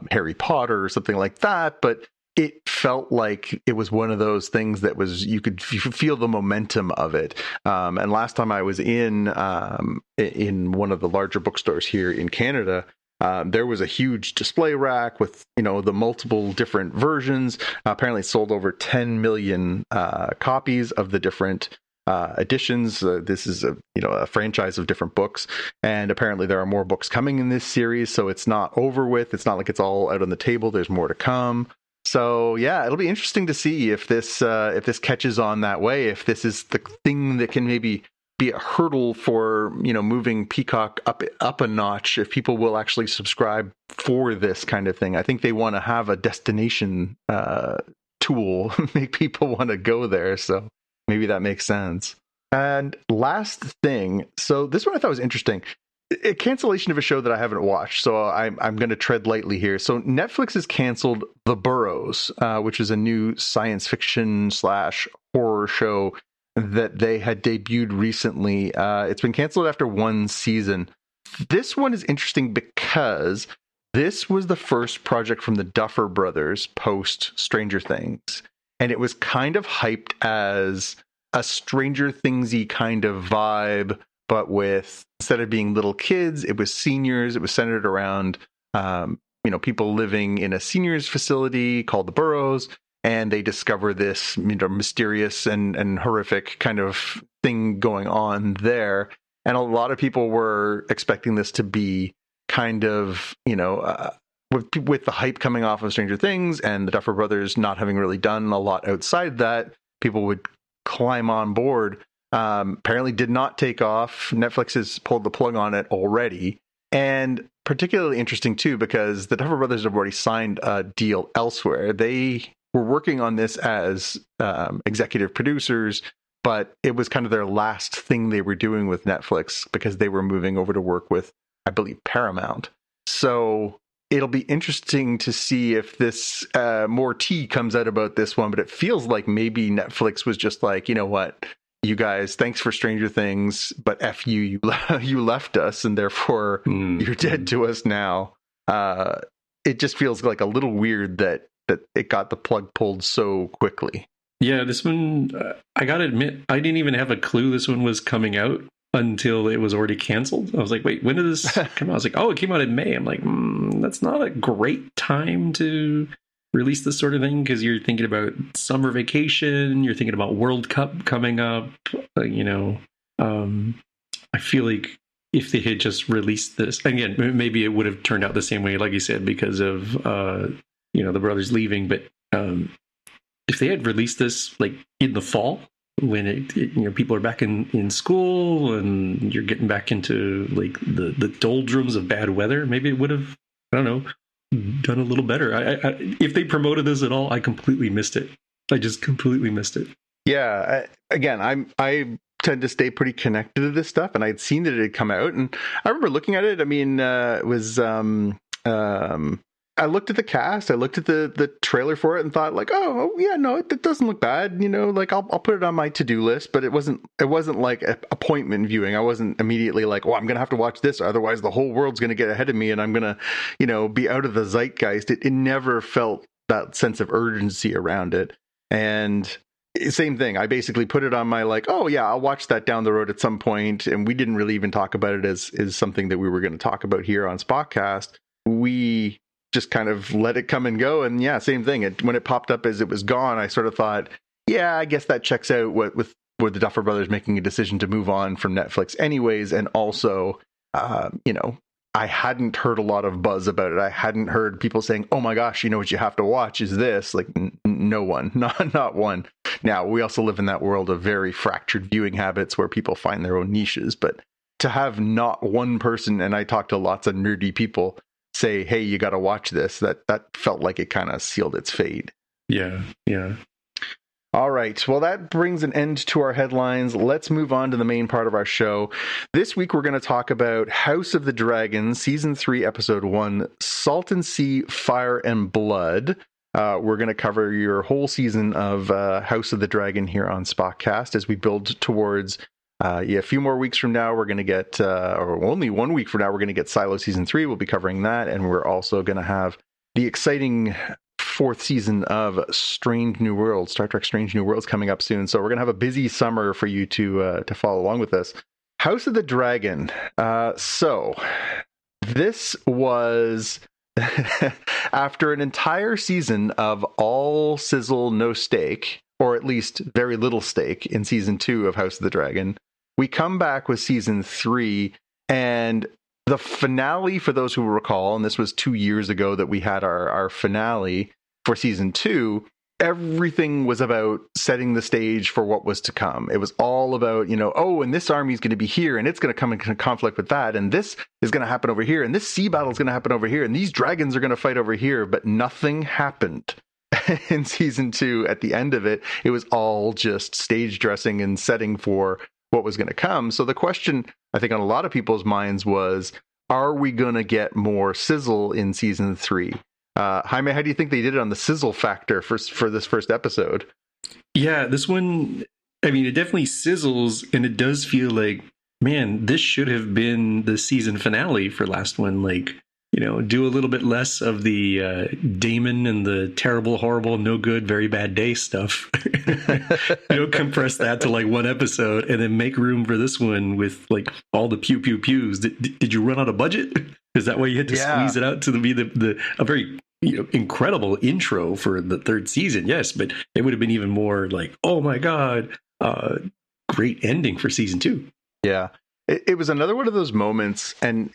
Harry Potter or something like that, but it felt like it was one of those things that was, you could feel the momentum of it. And last time I was in one of the larger bookstores here in Canada, there was a huge display rack with, the multiple different versions. Apparently it sold over 10 million copies of the different editions. This is a franchise of different books, and apparently there are more books coming in this series, so it's not over with. It's not like it's all out on the table. There's more to come. So yeah, it'll be interesting to see if this catches on that way, if this is the thing that can maybe be a hurdle for, moving Peacock up a notch, if people will actually subscribe for this kind of thing. I think they want to have a destination tool, make people want to go there. So maybe that makes sense. And last thing, so this one I thought was interesting. A cancellation of a show that I haven't watched, so I'm going to tread lightly here. So Netflix has canceled The Burrows, which is a new science fiction / horror show that they had debuted recently. It's been canceled after 1 season. This one is interesting because this was the first project from the Duffer Brothers post Stranger Things, and it was kind of hyped as a Stranger Things-y kind of vibe, but with, instead of being little kids, it was seniors. It was centered around, people living in a seniors facility called the Burrows, and they discover this, mysterious and horrific kind of thing going on there. And a lot of people were expecting this to be kind of, with the hype coming off of Stranger Things and the Duffer Brothers not having really done a lot outside that, people would climb on board. Apparently did not take off. Netflix has pulled the plug on it already. And particularly interesting too, because the Duffer Brothers have already signed a deal elsewhere. They were working on this as executive producers, but it was kind of their last thing they were doing with Netflix because they were moving over to work with, I believe, Paramount. So it'll be interesting to see if this more tea comes out about this one, but it feels like maybe Netflix was just like, you know what? You guys, thanks for Stranger Things, but F you left us, and therefore you're dead to us now. It just feels like a little weird that it got the plug pulled so quickly. Yeah, this one, I gotta admit, I didn't even have a clue this one was coming out until it was already canceled. I was like, wait, when did this come out? I was like, oh, it came out in May. I'm like, that's not a great time to release this sort of thing, because you're thinking about summer vacation, you're thinking about World Cup coming up. I feel like if they had just released this again, maybe it would have turned out the same way, like you said, because of the brothers leaving. But if they had released this like in the fall, when people are back in school and you're getting back into like the doldrums of bad weather, maybe it would have, I don't know, done a little better. I if they promoted this at all, I completely missed it. I just completely missed it. Yeah. I tend to stay pretty connected to this stuff, and I'd seen that it had come out, and I remember looking at it. I mean, it was I looked at the cast, I looked at the trailer for it, and thought like, oh yeah, no, it doesn't look bad. Like I'll put it on my to-do list, but it wasn't like appointment viewing. I wasn't immediately like, oh, I'm gonna have to watch this, otherwise the whole world's gonna get ahead of me, and I'm gonna be out of the zeitgeist. It never felt that sense of urgency around it. And same thing. I basically put it on my oh yeah, I'll watch that down the road at some point. And we didn't really even talk about it as something that we were going to talk about here on Spotcast. We just kind of let it come and go. And yeah, same thing. When it popped up as it was gone, I sort of thought, yeah, I guess that checks out with the Duffer Brothers making a decision to move on from Netflix anyways. And also, I hadn't heard a lot of buzz about it. I hadn't heard people saying, oh my gosh, what you have to watch is this. No one, not one. Now, we also live in that world of very fractured viewing habits where people find their own niches. But to have not one person, and I talked to lots of nerdy people, say, hey, you got to watch this, that felt like it kind of sealed its fate. Yeah. All right. Well, that brings an end to our headlines. Let's move on to the main part of our show. This week, we're going to talk about House of the Dragon, Season 3, Episode 1, Salt and Sea, Fire and Blood. We're going to cover your whole season of House of the Dragon here on Spotcast as we build towards a few more weeks from now. We're going to get, or only 1 week from now, we're going to get Silo Season 3. We'll be covering that. And we're also going to have the exciting fourth season of Strange New Worlds, Star Trek Strange New Worlds, coming up soon. So we're going to have a busy summer for you to follow along with us. House of the Dragon. So this was after an entire season of all sizzle, no steak, or at least very little steak in season 2 of House of the Dragon. We come back with season 3, and the finale, for those who recall, and this was 2 years ago that we had our finale for season 2, everything was about setting the stage for what was to come. It was all about, and this army is going to be here, and it's going to come in conflict with that, and this is going to happen over here, and this sea battle is going to happen over here, and these dragons are going to fight over here, but nothing happened. In season 2, at the end of it, it was all just stage dressing and setting for what was going to come. So the question, I think, on a lot of people's minds was, are we going to get more sizzle in season 3? Jaime, how do you think they did it on the sizzle factor for this first episode? Yeah, this one, I mean, it definitely sizzles, and it does feel like, man, this should have been the season finale for last one. Do a little bit less of the Damon and the terrible, horrible, no good, very bad day stuff. Compress that to one episode, and then make room for this one with all the pew pew pews. Did you run out of budget? Is that why you had to squeeze it out to be a very incredible intro for the third season? Yes, but it would have been even more oh my god, great ending for season 2. Yeah, it was another one of those moments, and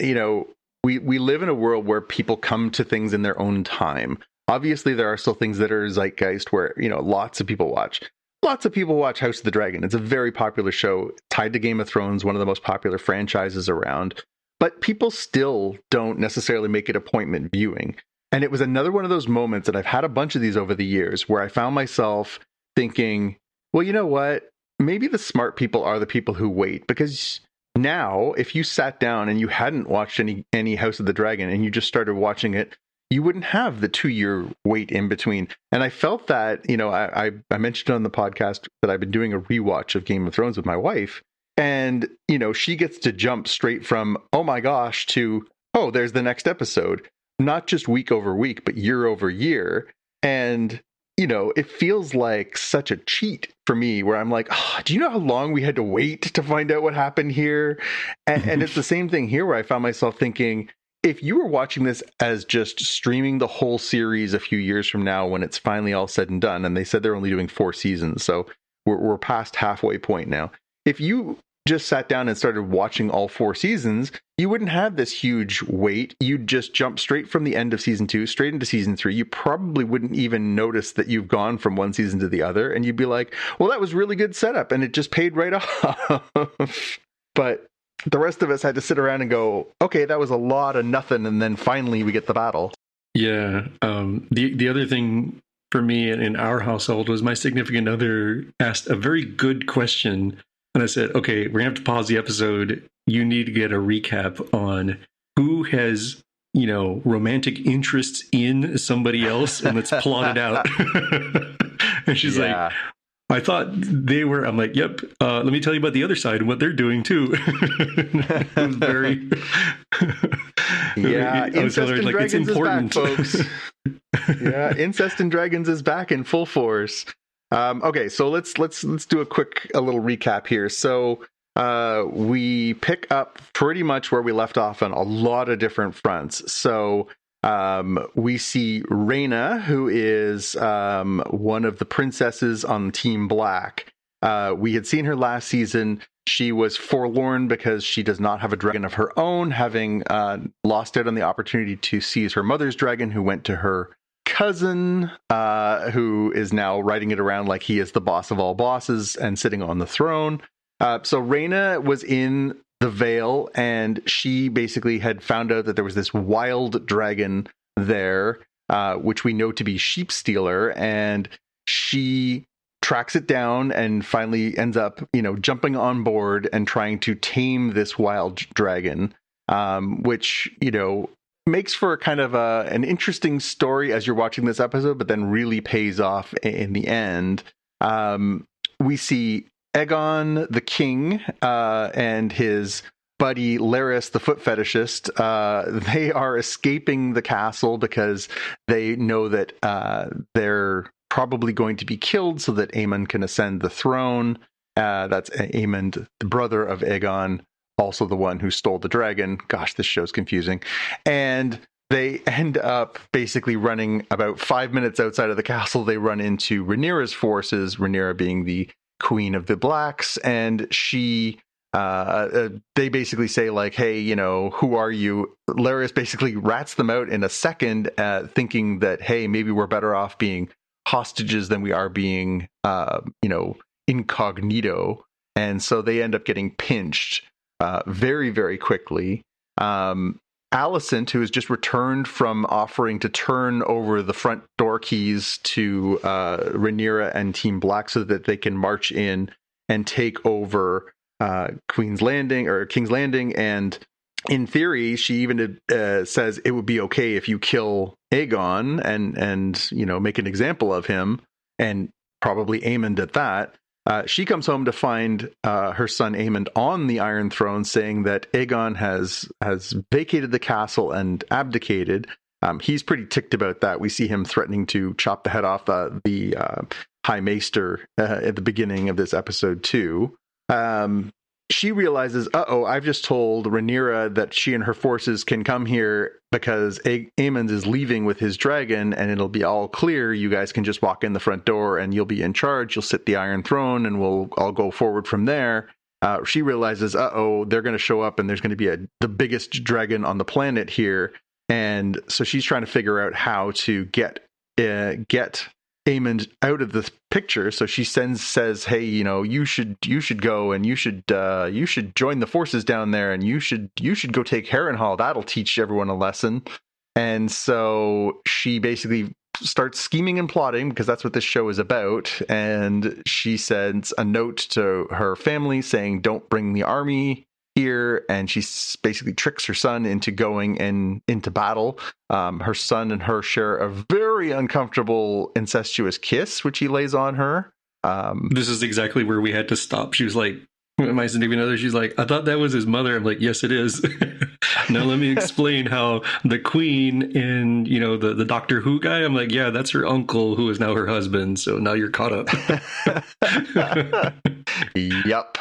we live in a world where people come to things in their own time. Obviously, there are still things that are zeitgeist where, lots of people watch. Lots of people watch House of the Dragon. It's a very popular show, tied to Game of Thrones, one of the most popular franchises around. But people still don't necessarily make it appointment viewing. And it was another one of those moments, and I've had a bunch of these over the years, where I found myself thinking, well, you know what? Maybe the smart people are the people who wait, because now, if you sat down and you hadn't watched any House of the Dragon and you just started watching it, you wouldn't have the 2-year wait in between. And I felt that, I mentioned on the podcast that I've been doing a rewatch of Game of Thrones with my wife. And, she gets to jump straight from, oh my gosh, to, oh, there's the next episode. Not just week over week, but year over year. And it feels like such a cheat for me where I'm like, oh, do you know how long we had to wait to find out what happened here? And it's the same thing here where I found myself thinking, if you were watching this as just streaming the whole series a few years from now when it's finally all said and done, and they said they're only doing 4 seasons, so we're past halfway point now. If you just sat down and started watching all 4 seasons, you wouldn't have this huge wait. You'd just jump straight from the end of season 2 straight into season 3. You probably wouldn't even notice that you've gone from one season to the other, and you'd be like, well, that was really good setup, and it just paid right off. But the rest of us had to sit around and go, okay, that was a lot of nothing, and then finally we get the battle. Yeah. The other thing for me in our household was my significant other asked a very good question. And I said, okay, we're going to have to pause the episode. You need to get a recap on who has, romantic interests in somebody else, and let's plot it out. And she's like, I thought they were, I'm like, yep, let me tell you about the other side and what they're doing too. It was very... Yeah, Incest and Dragons is back, folks. Yeah, Incest and Dragons is back in full force. Okay, so let's do a little recap here. So we pick up pretty much where we left off on a lot of different fronts. So we see Reyna, who is one of the princesses on Team Black. We had seen her last season. She was forlorn because she does not have a dragon of her own, having lost out on the opportunity to seize her mother's dragon, who went to her cousin, who is now riding it around like he is the boss of all bosses and sitting on the throne. So Reyna was in the Vale, and she basically had found out that there was this wild dragon there, which we know to be Sheep Stealer, and she tracks it down and finally ends up, jumping on board and trying to tame this wild dragon, which, makes for kind of an interesting story as you're watching this episode, but then really pays off in the end. We see Aegon the king and his buddy Laris the foot fetishist. They are escaping the castle because they know that they're probably going to be killed so that Aemon can ascend the throne. That's Aemon, the brother of Aegon, also the one who stole the dragon. Gosh, this show's confusing. And they end up basically running about 5 minutes outside of the castle. They run into Rhaenyra's forces, Rhaenyra being the Queen of the Blacks, and she they basically say like, hey, who are you? Laris basically rats them out in a second, thinking that, hey, maybe we're better off being hostages than we are being incognito. And so they end up getting pinched very, very quickly. Alicent, who has just returned from offering to turn over the front door keys to Rhaenyra and Team Black so that they can march in and take over King's Landing, and in theory, she even says it would be okay if you kill Aegon and make an example of him, and probably Aemond at that. She comes home to find her son Aemond on the Iron Throne, saying that Aegon has vacated the castle and abdicated. He's pretty ticked about that. We see him threatening to chop the head off the High Maester at the beginning of this episode too. She realizes, I've just told Rhaenyra that she and her forces can come here because Aemond is leaving with his dragon, and it'll be all clear. You guys can just walk in the front door and you'll be in charge. You'll sit the Iron Throne and I'll go forward from there. She realizes, they're going to show up and there's going to be the biggest dragon on the planet here. And so she's trying to figure out how to get Aemond out of the picture. So she says, hey, you should go and you should join the forces down there, and you should go take Harrenhal. That'll teach everyone a lesson. And so she basically starts scheming and plotting, because that's what this show is about. And she sends a note to her family saying, don't bring the army here, and she basically tricks her son into going into battle. Her son and her share a very uncomfortable incestuous kiss, which he lays on her. This is exactly where we had to stop. She was like, my significant other, she's like, I thought that was his mother. I'm like, yes, it is. Now let me explain how the queen in, the Doctor Who guy, I'm like, yeah, that's her uncle who is now her husband. So now you're caught up. Yep.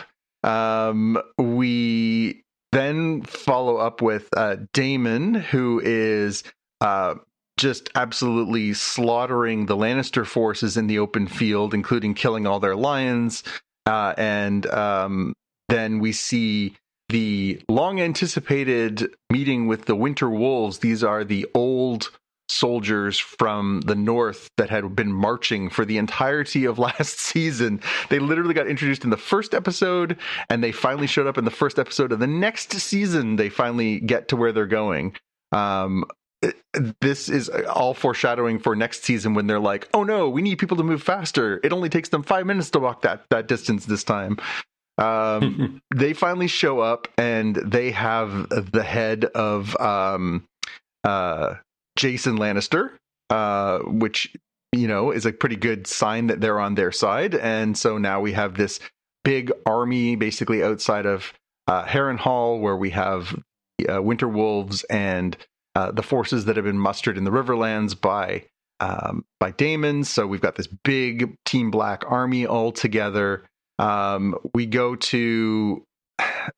We then follow up with Daemon, who is just absolutely slaughtering the Lannister forces in the open field, including killing all their lions. And then we see the long-anticipated meeting with the Winter Wolves. These are the old soldiers from the north that had been marching for the entirety of last season. They literally got introduced in the first episode, and they finally showed up in the first episode of the next season. They finally get to where they're going. This is all foreshadowing for next season, when they're like, oh no, we need people to move faster. It only takes them 5 minutes to walk that distance this time. They finally show up, and they have the head of Jason Lannister, which, is a pretty good sign that they're on their side. And so now we have this big army basically outside of Harrenhal, where we have Winter Wolves and the forces that have been mustered in the Riverlands by by Daemon. So we've got this big Team Black army all together. We go to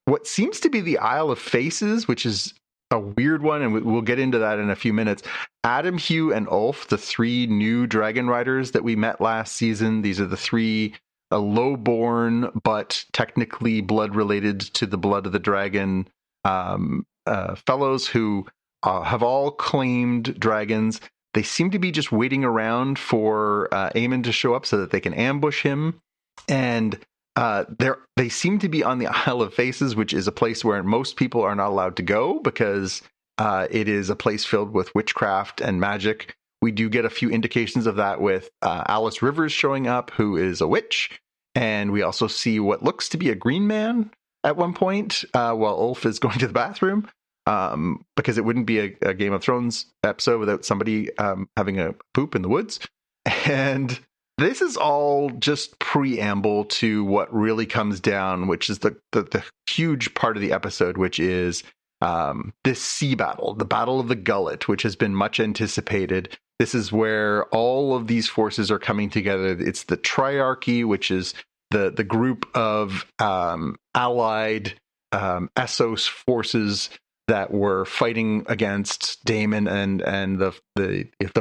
what seems to be the Isle of Faces, which is a weird one, and we'll get into that in a few minutes. Adam, Hugh, and Ulf, the three new dragon riders that we met last season. These are the three low-born, but technically blood-related to the blood of the dragon fellows who have all claimed dragons. They seem to be just waiting around for Aemon to show up so that they can ambush him. And they seem to be on the Isle of Faces, which is a place where most people are not allowed to go because it is a place filled with witchcraft and magic. We do get a few indications of that with Alice Rivers showing up, who is a witch. And we also see what looks to be a green man at one point while Ulf is going to the bathroom, because it wouldn't be a Game of Thrones episode without somebody having a poop in the woods. And this is all just preamble to what really comes down, which is the huge part of the episode, which is this sea battle, the Battle of the Gullet, which has been much anticipated. This is where all of these forces are coming together. It's the Triarchy, which is the group of allied Essos forces that were fighting against Daemon and the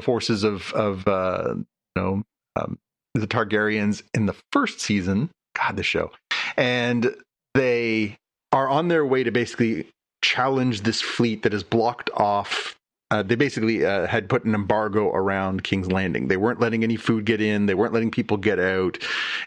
forces of the Targaryens in the first season. God, the show. And they are on their way to basically challenge this fleet that is blocked off. They basically had put an embargo around King's Landing. They weren't letting any food get in. They weren't letting people get out.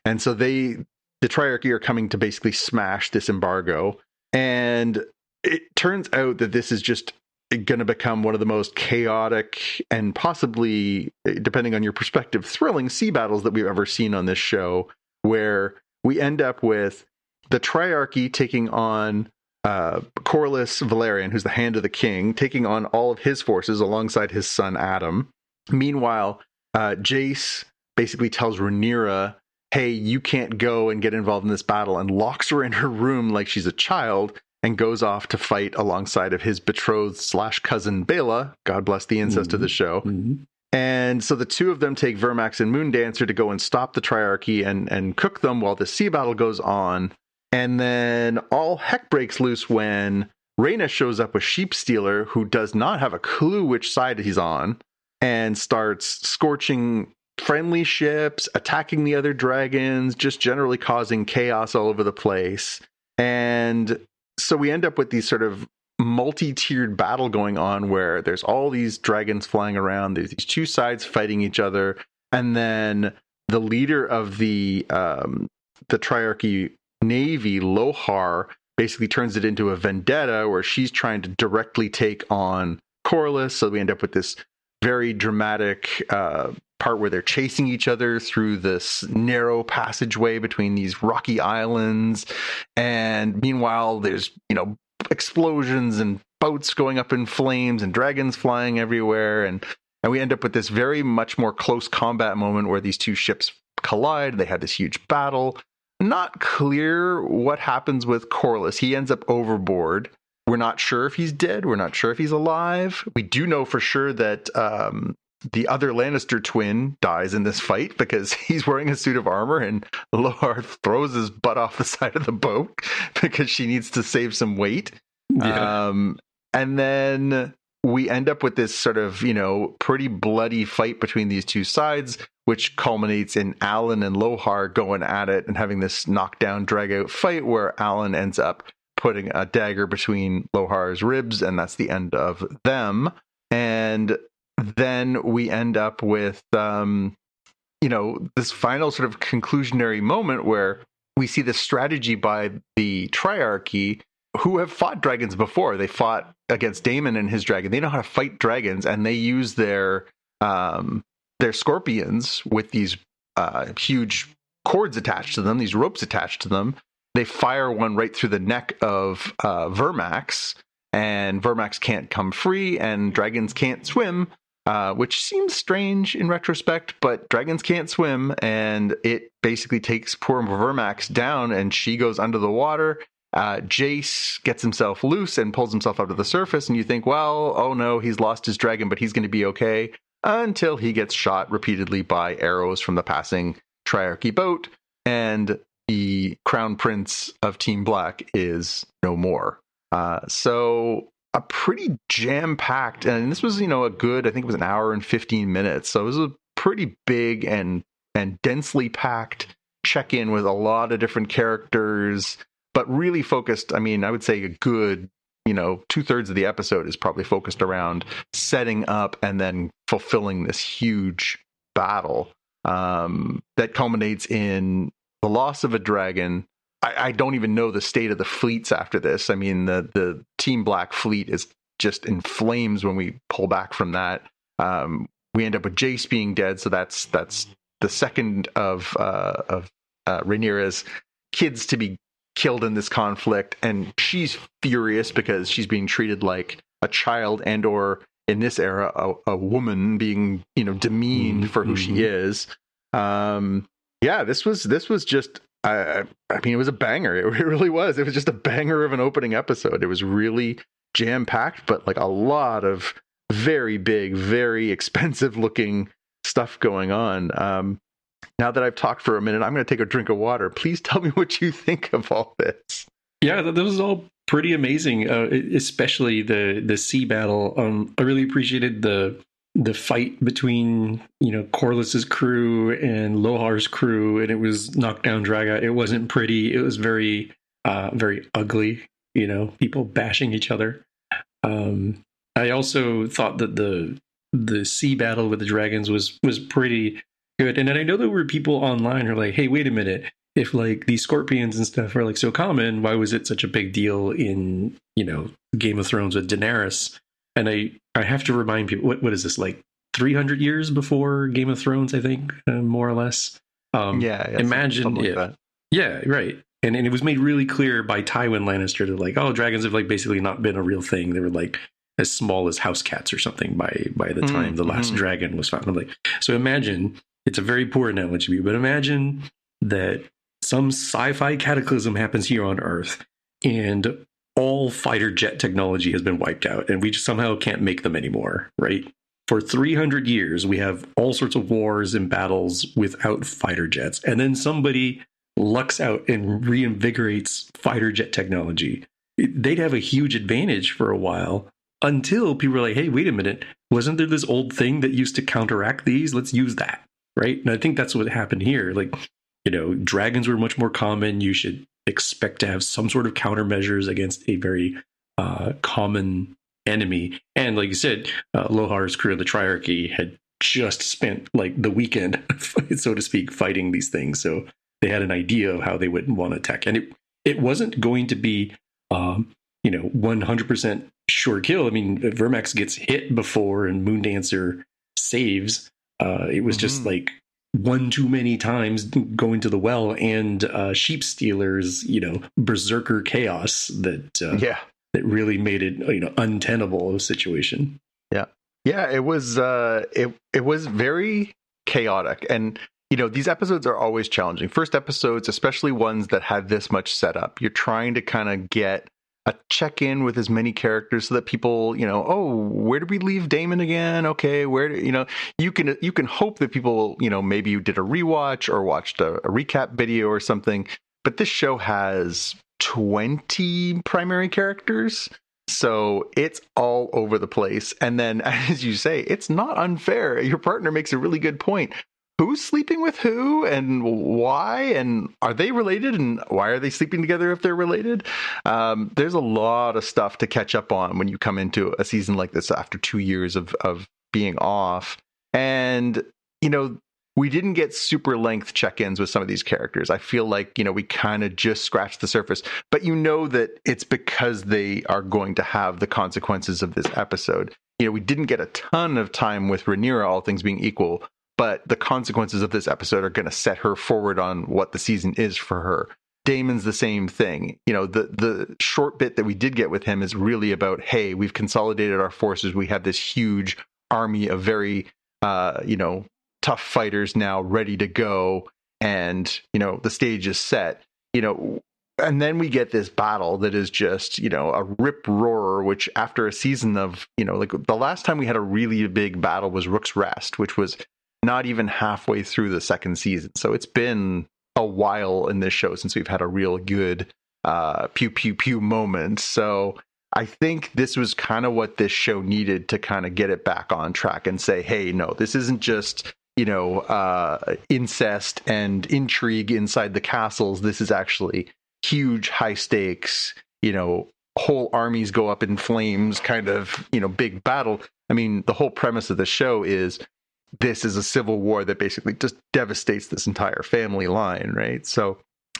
And so the Triarchy are coming to basically smash this embargo. And it turns out that this is just going to become one of the most chaotic and possibly, depending on your perspective, thrilling sea battles that we've ever seen on this show, where we end up with the Triarchy taking on Corlys Velaryon, who's the Hand of the King, taking on all of his forces alongside his son Adam. Meanwhile, Jace basically tells Rhaenyra, hey, you can't go and get involved in this battle, and locks her in her room like she's a child and goes off to fight alongside of his betrothed / cousin Bela. God bless the incest of the show. Mm-hmm. And so the two of them take Vermax and Moondancer to go and stop the Triarchy and cook them while the sea battle goes on. And then all heck breaks loose when Rhaena shows up with Sheepstealer, who does not have a clue which side he's on, and starts scorching friendly ships, attacking the other dragons, just generally causing chaos all over the place. And so we end up with these sort of multi-tiered battle going on where there's all these dragons flying around. There's these two sides fighting each other. And then the leader of the Triarchy Navy, Lohar, basically turns it into a vendetta where she's trying to directly take on Corlys. So we end up with this very dramatic part where they're chasing each other through this narrow passageway between these rocky islands. And meanwhile, there's, explosions and boats going up in flames and dragons flying everywhere. And we end up with this very much more close combat moment where these two ships collide. They have this huge battle. Not clear what happens with Corlys. He ends up overboard. We're not sure if he's dead. We're not sure if he's alive. We do know for sure that the other Lannister twin dies in this fight because he's wearing a suit of armor and Lohar throws his butt off the side of the boat because she needs to save some weight. Yeah. And then we end up with this sort of, pretty bloody fight between these two sides, which culminates in Alan and Lohar going at it and having this knockdown, drag out fight where Alan ends up putting a dagger between Lohar's ribs, and that's the end of them. And then we end up with, this final sort of conclusionary moment where we see the strategy by the Triarchy, who have fought dragons before. They fought against Daemon and his dragon. They know how to fight dragons, and they use their scorpions with these huge cords attached to them, these ropes attached to them. They fire one right through the neck of Vermax, and Vermax can't come free, and dragons can't swim, which seems strange in retrospect, but dragons can't swim, and it basically takes poor Vermax down, and she goes under the water. Jace gets himself loose and pulls himself up to the surface, and you think, well, oh no, he's lost his dragon, but he's going to be okay. until he gets shot repeatedly by arrows from the passing Triarchy boat, and the Crown Prince of Team Black is no more. So a pretty jam-packed, and this was, a good, I think it was an hour and 15 minutes. So it was a pretty big and densely packed check-in with a lot of different characters, but really focused. I mean, I would say a good, 2/3 of the episode is probably focused around setting up and then fulfilling this huge battle that culminates in the loss of a dragon. I don't even know the state of the fleets after this. I mean, the Team Black fleet is just in flames when we pull back from that. We end up with Jace being dead, so that's the second of Rhaenyra's kids to be killed in this conflict, and she's furious because she's being treated like a child, and or in this era a woman being demeaned for who she is. This was just I mean, it was a banger. It really was. It was just a banger of an opening episode. It was really jam-packed, but like a lot of very big, very expensive looking stuff going on. Now that I've talked for a minute, I'm going to take a drink of water. Please tell me what you think of all this. Yeah, that was all pretty amazing, especially the sea battle. I really appreciated the fight between Corliss's crew and Lohar's crew, and it was knockdown drag out. It wasn't pretty. It was very very ugly. People bashing each other. I also thought that the sea battle with the dragons was pretty good. And then I know there were people online who are like, hey, wait a minute. If like these scorpions and stuff are like so common, why was it such a big deal in, Game of Thrones with Daenerys? And I have to remind people, what is this, like 300 years before Game of Thrones, I think, more or less. Imagine if, like yeah, right. And it was made really clear by Tywin Lannister that like, oh, dragons have like basically not been a real thing. They were like as small as house cats or something by the time the last dragon was found. I'm like, so imagine, it's a very poor analogy, but imagine that some sci-fi cataclysm happens here on Earth and all fighter jet technology has been wiped out and we just somehow can't make them anymore, right? For 300 years, we have all sorts of wars and battles without fighter jets. And then somebody lucks out and reinvigorates fighter jet technology. They'd have a huge advantage for a while until people are like, hey, wait a minute. Wasn't there this old thing that used to counteract these? Let's use that, right? And I think that's what happened here. Like, dragons were much more common. You should expect to have some sort of countermeasures against a very common enemy. And like you said, Lohar's crew of the Triarchy had just spent like the weekend, so to speak, fighting these things. So they had an idea of how they would want to attack. And it wasn't going to be, 100% sure kill. I mean, Vermax gets hit before and Moondancer saves. It was just like one too many times going to the well and sheep stealers, berserker chaos that really made it untenable of a situation. Yeah, it was it was very chaotic, and these episodes are always challenging. First episodes, especially ones that had this much setup, you're trying to kind of get a check-in with as many characters so that people, oh, where did we leave Daemon again? Okay, where you can hope that people, maybe you did a rewatch or watched a recap video or something. But this show has 20 primary characters, so it's all over the place. And then, as you say, it's not unfair. Your partner makes a really good point. Who's sleeping with who and why, and are they related, and why are they sleeping together if they're related? There's a lot of stuff to catch up on when you come into a season like this after 2 years of being off. And, we didn't get super length check-ins with some of these characters. I feel like, we kind of just scratched the surface, but that it's because they are going to have the consequences of this episode. We didn't get a ton of time with Rhaenyra, all things being equal, but the consequences of this episode are going to set her forward on what the season is for her. Daemon's the same thing. The short bit that we did get with him is really about, hey, we've consolidated our forces. We have this huge army of very, tough fighters now ready to go. And, the stage is set. and then we get this battle that is just, a rip roarer, which after a season of, like the last time we had a really big battle was Rook's Rest, which was not even halfway through the second season. So it's been a while in this show since we've had a real good pew pew pew moment. So I think this was kind of what this show needed to kind of get it back on track and say, hey, no, this isn't just incest and intrigue inside the castles. This is actually huge, high stakes, whole armies go up in flames kind of, big battle. I mean, the whole premise of the show is this is a civil war that basically just devastates this entire family line, right? So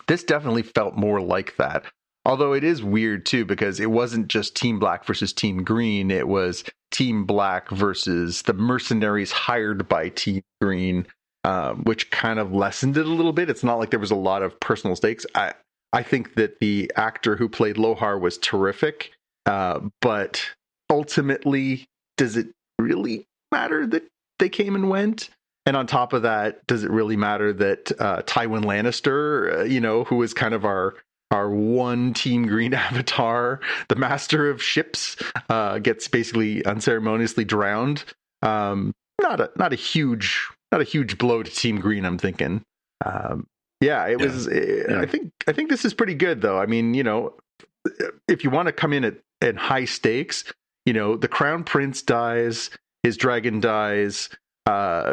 this definitely felt more like that. Although it is weird too, because it wasn't just Team Black versus Team Green. It was Team Black versus the mercenaries hired by Team Green, which kind of lessened it a little bit. It's not like there was a lot of personal stakes. I think that the actor who played Lohar was terrific, but ultimately, does it really matter that they came and went? And on top of that, does it really matter that Tywin Lannister, who is kind of our one Team Green avatar, the master of ships, gets basically unceremoniously drowned? Not a huge blow to Team Green, I'm thinking. It was. Yeah. I think this is pretty good, though. I mean, if you want to come in at high stakes, the Crown Prince dies, his dragon dies.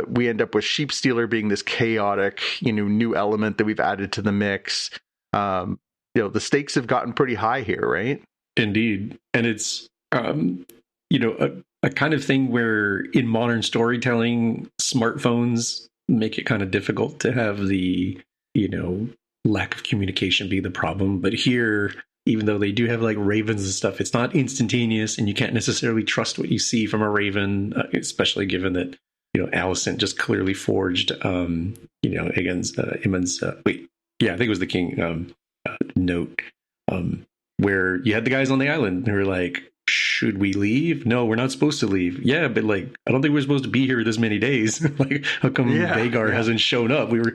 We end up with Sheep Stealer being this chaotic, new element that we've added to the mix. The stakes have gotten pretty high here, right? Indeed. And it's, a kind of thing where in modern storytelling, smartphones make it kind of difficult to have the, lack of communication be the problem. But here, even though they do have like ravens and stuff, it's not instantaneous and you can't necessarily trust what you see from a raven, especially given that, Alicent just clearly forged, against Immon's, I think it was the king, note, where you had the guys on the island who were like, should we leave? No, we're not supposed to leave. Yeah, but I don't think we're supposed to be here this many days. How come Vhagar hasn't shown up? We're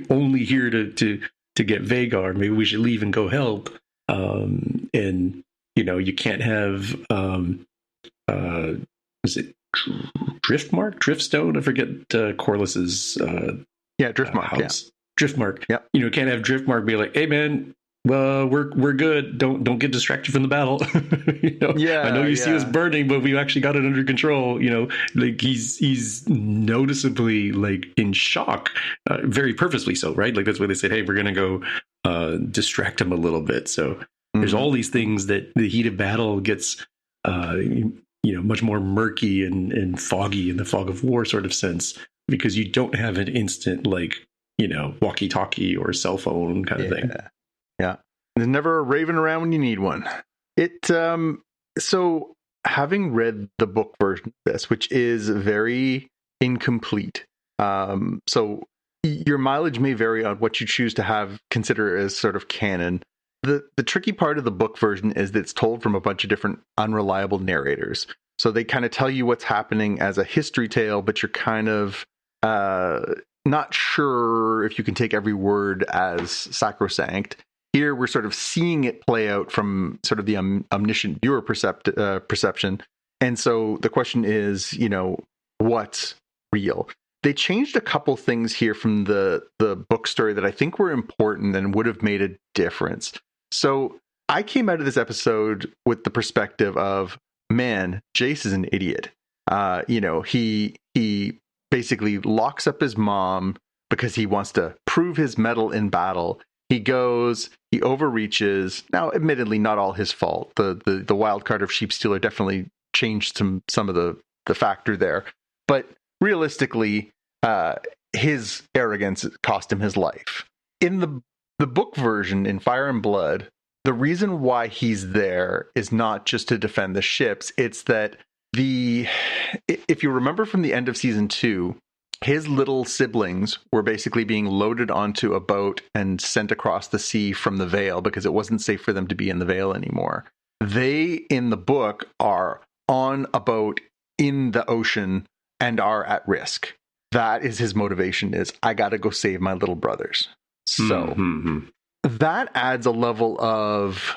only here to get Vhagar. Maybe we should leave and go help. And you can't have is it Driftstone? I forget Corliss's Driftmark house. Driftmark. Yeah. Can't have Driftmark be like, hey man, we're good. Don't get distracted from the battle. I know you see us burning, but we've actually got it under control. He's noticeably in shock, very purposely so, right? That's why they said, hey, we're gonna go distract him a little bit. So there's all these things that the heat of battle gets much more murky and foggy in the fog of war sort of sense, because you don't have an instant walkie-talkie or cell phone kind of thing. Yeah. There's never a raven around when you need one. So having read the book version of this, which is very incomplete, so your mileage may vary on what you choose to consider as sort of canon. The tricky part of the book version is that it's told from a bunch of different unreliable narrators. So they kind of tell you what's happening as a history tale, but you're kind of not sure if you can take every word as sacrosanct. Here, we're sort of seeing it play out from sort of the omniscient viewer perception. And so the question is, what's real? They changed a couple things here from the book story that I think were important and would have made a difference. So I came out of this episode with the perspective of, man, Jace is an idiot. He basically locks up his mom because he wants to prove his mettle in battle. He goes, he overreaches. Now, admittedly, not all his fault. The wild card of Sheep Stealer definitely changed some of the factor there. But realistically, his arrogance cost him his life. In the book version, in Fire and Blood, the reason why he's there is not just to defend the ships. It's that if you remember from the end of season 2, his little siblings were basically being loaded onto a boat and sent across the sea from the Vale because it wasn't safe for them to be in the Vale anymore. They, in the book, are on a boat in the ocean and are at risk. That is his motivation, is I got to go save my little brothers. So that adds a level of,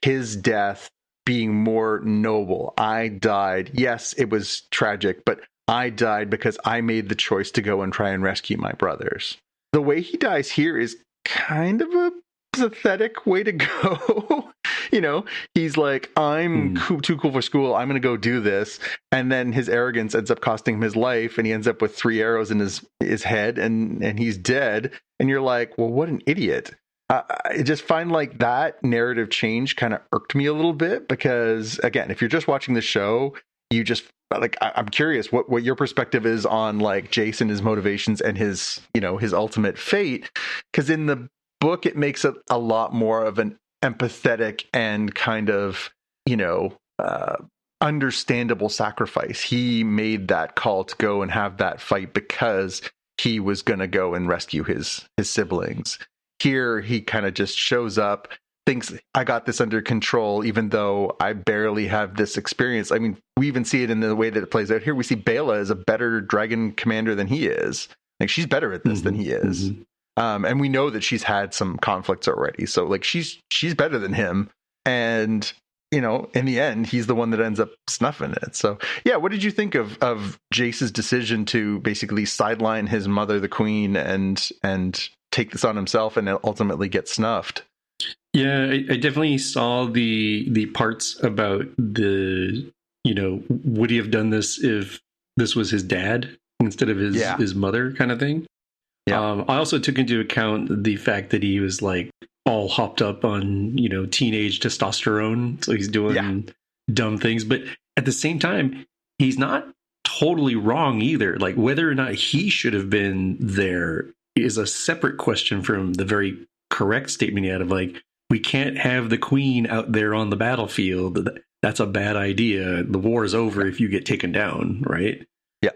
his death being more noble. I died. Yes, it was tragic, but I died because I made the choice to go and try and rescue my brothers. The way he dies here is kind of a pathetic way to go. He's like, I'm too cool for school. I'm going to go do this. And then his arrogance ends up costing him his life. And he ends up with 3 arrows in his head and he's dead. And you're like, well, what an idiot. I just find like that narrative change kind of irked me a little bit because, again, if you're just watching the show, you just like, I'm curious what your perspective is on like Jason, his motivations and his ultimate fate. Because in the book, it makes it a lot more of an empathetic and kind of, understandable sacrifice. He made that call to go and have that fight because he was going to go and rescue his siblings. Here, he kind of just shows up, thinks, I got this under control, even though I barely have this experience. I mean, we even see it in the way that it plays out here. We see Bela is a better dragon commander than he is. Like, she's better at this than he is. And we know that she's had some conflicts already. So, like, she's better than him. And, in the end, he's the one that ends up snuffing it. So, yeah, what did you think of Jace's decision to basically sideline his mother, the queen, and take this on himself and ultimately get snuffed? Yeah, I definitely saw the parts about the, would he have done this if this was his dad instead of his mother kind of thing. Yeah. I also took into account the fact that he was like all hopped up on, teenage testosterone. So he's doing dumb things. But at the same time, he's not totally wrong either. Like whether or not he should have been there is a separate question from the very correct statement he had of like, we can't have the queen out there on the battlefield. That's a bad idea. The war is over if you get taken down, right? Yeah.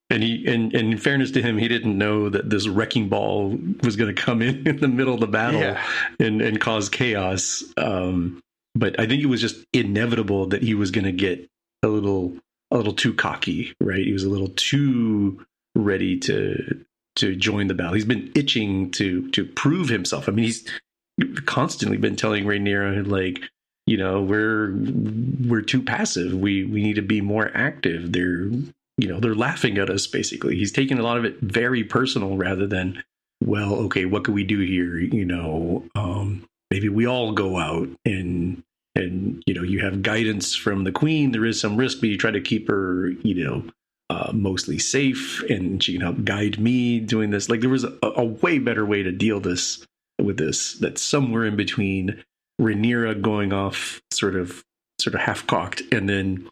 And in fairness to him, he didn't know that this wrecking ball was going to come in the middle of the battle and cause chaos. But I think it was just inevitable that he was going to get a little too cocky, right? He was a little too ready to join the battle. He's been itching to prove himself. I mean, he's constantly been telling Rhaenyra, like, we're too passive. We need to be more active. They're laughing at us, basically. He's taking a lot of it very personal rather than, well, okay, what can we do here? Maybe we all go out and you have guidance from the queen. There is some risk, but you try to keep her, mostly safe, and she can help guide me doing this. Like there was a way better way to deal with this. That's somewhere in between Rhaenyra going off sort of half-cocked and then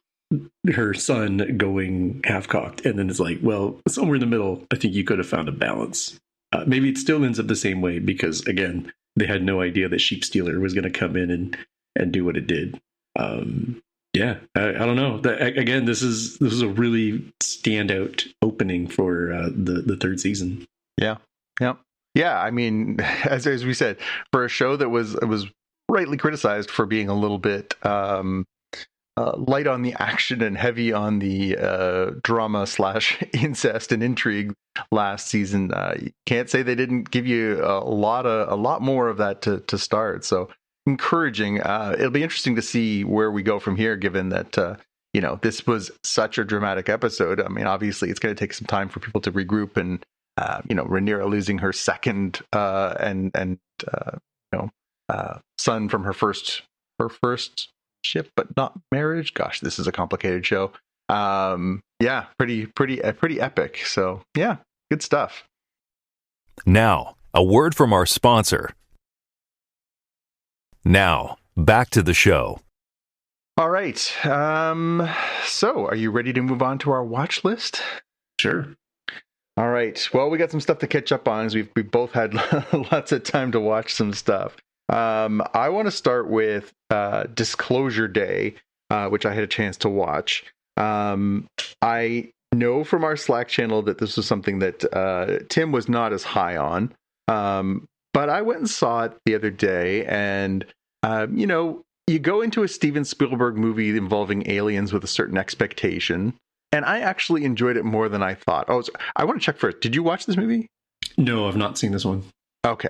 her son going half-cocked, and then it's like, well, somewhere in the middle. I think you could have found a balance. Maybe it still ends up the same way because again, they had no idea that Sheep Stealer was going to come in and do what it did. I don't know. Again, this is a really standout opening for the third season. Yeah. I mean, as we said, for a show that was rightly criticized for being a little bit light on the action and heavy on the drama / incest and intrigue last season, you can't say they didn't give you a lot more of that to start. So encouraging. It'll be interesting to see where we go from here, given that this was such a dramatic episode. I mean, obviously, it's going to take some time for people to regroup, and Rhaenyra losing her second son from her first ship, but not marriage. Gosh, this is a complicated show. Pretty epic. So yeah, good stuff. Now, a word from our sponsor. Now, back to the show. All right. So are you ready to move on to our watch list? Sure. All right. Well, we got some stuff to catch up on as we both had lots of time to watch some stuff. I want to start with Disclosure Day, which I had a chance to watch. I know from our Slack channel that this was something that Tim was not as high on, but I went and saw it the other day, and you go into a Steven Spielberg movie involving aliens with a certain expectation, and I actually enjoyed it more than I thought. I want to check first. Did you watch this movie? No, I've not seen this one. Okay.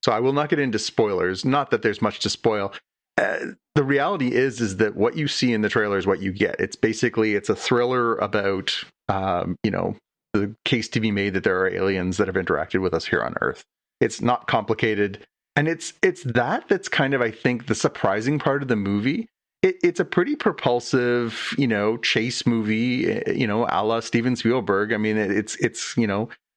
So I will not get into spoilers. Not that there's much to spoil. The reality is that what you see in the trailer is what you get. It's a thriller about, the case to be made that there are aliens that have interacted with us here on Earth. It's not complicated. And it's that's kind of, I think, the surprising part of the movie. It's a pretty propulsive, chase movie, a la Steven Spielberg. I mean, it's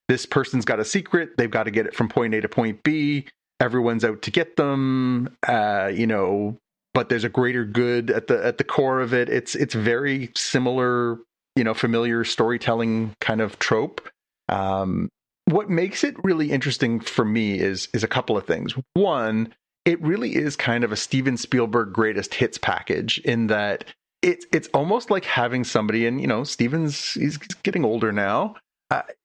this person's got a secret. They've got to get it from point A to point B. Everyone's out to get them, but there's a greater good at the core of it. It's very similar, familiar storytelling kind of trope. What makes it really interesting for me is a couple of things. One, it really is kind of a Steven Spielberg greatest hits package in that it's almost like having somebody, and he's getting older now.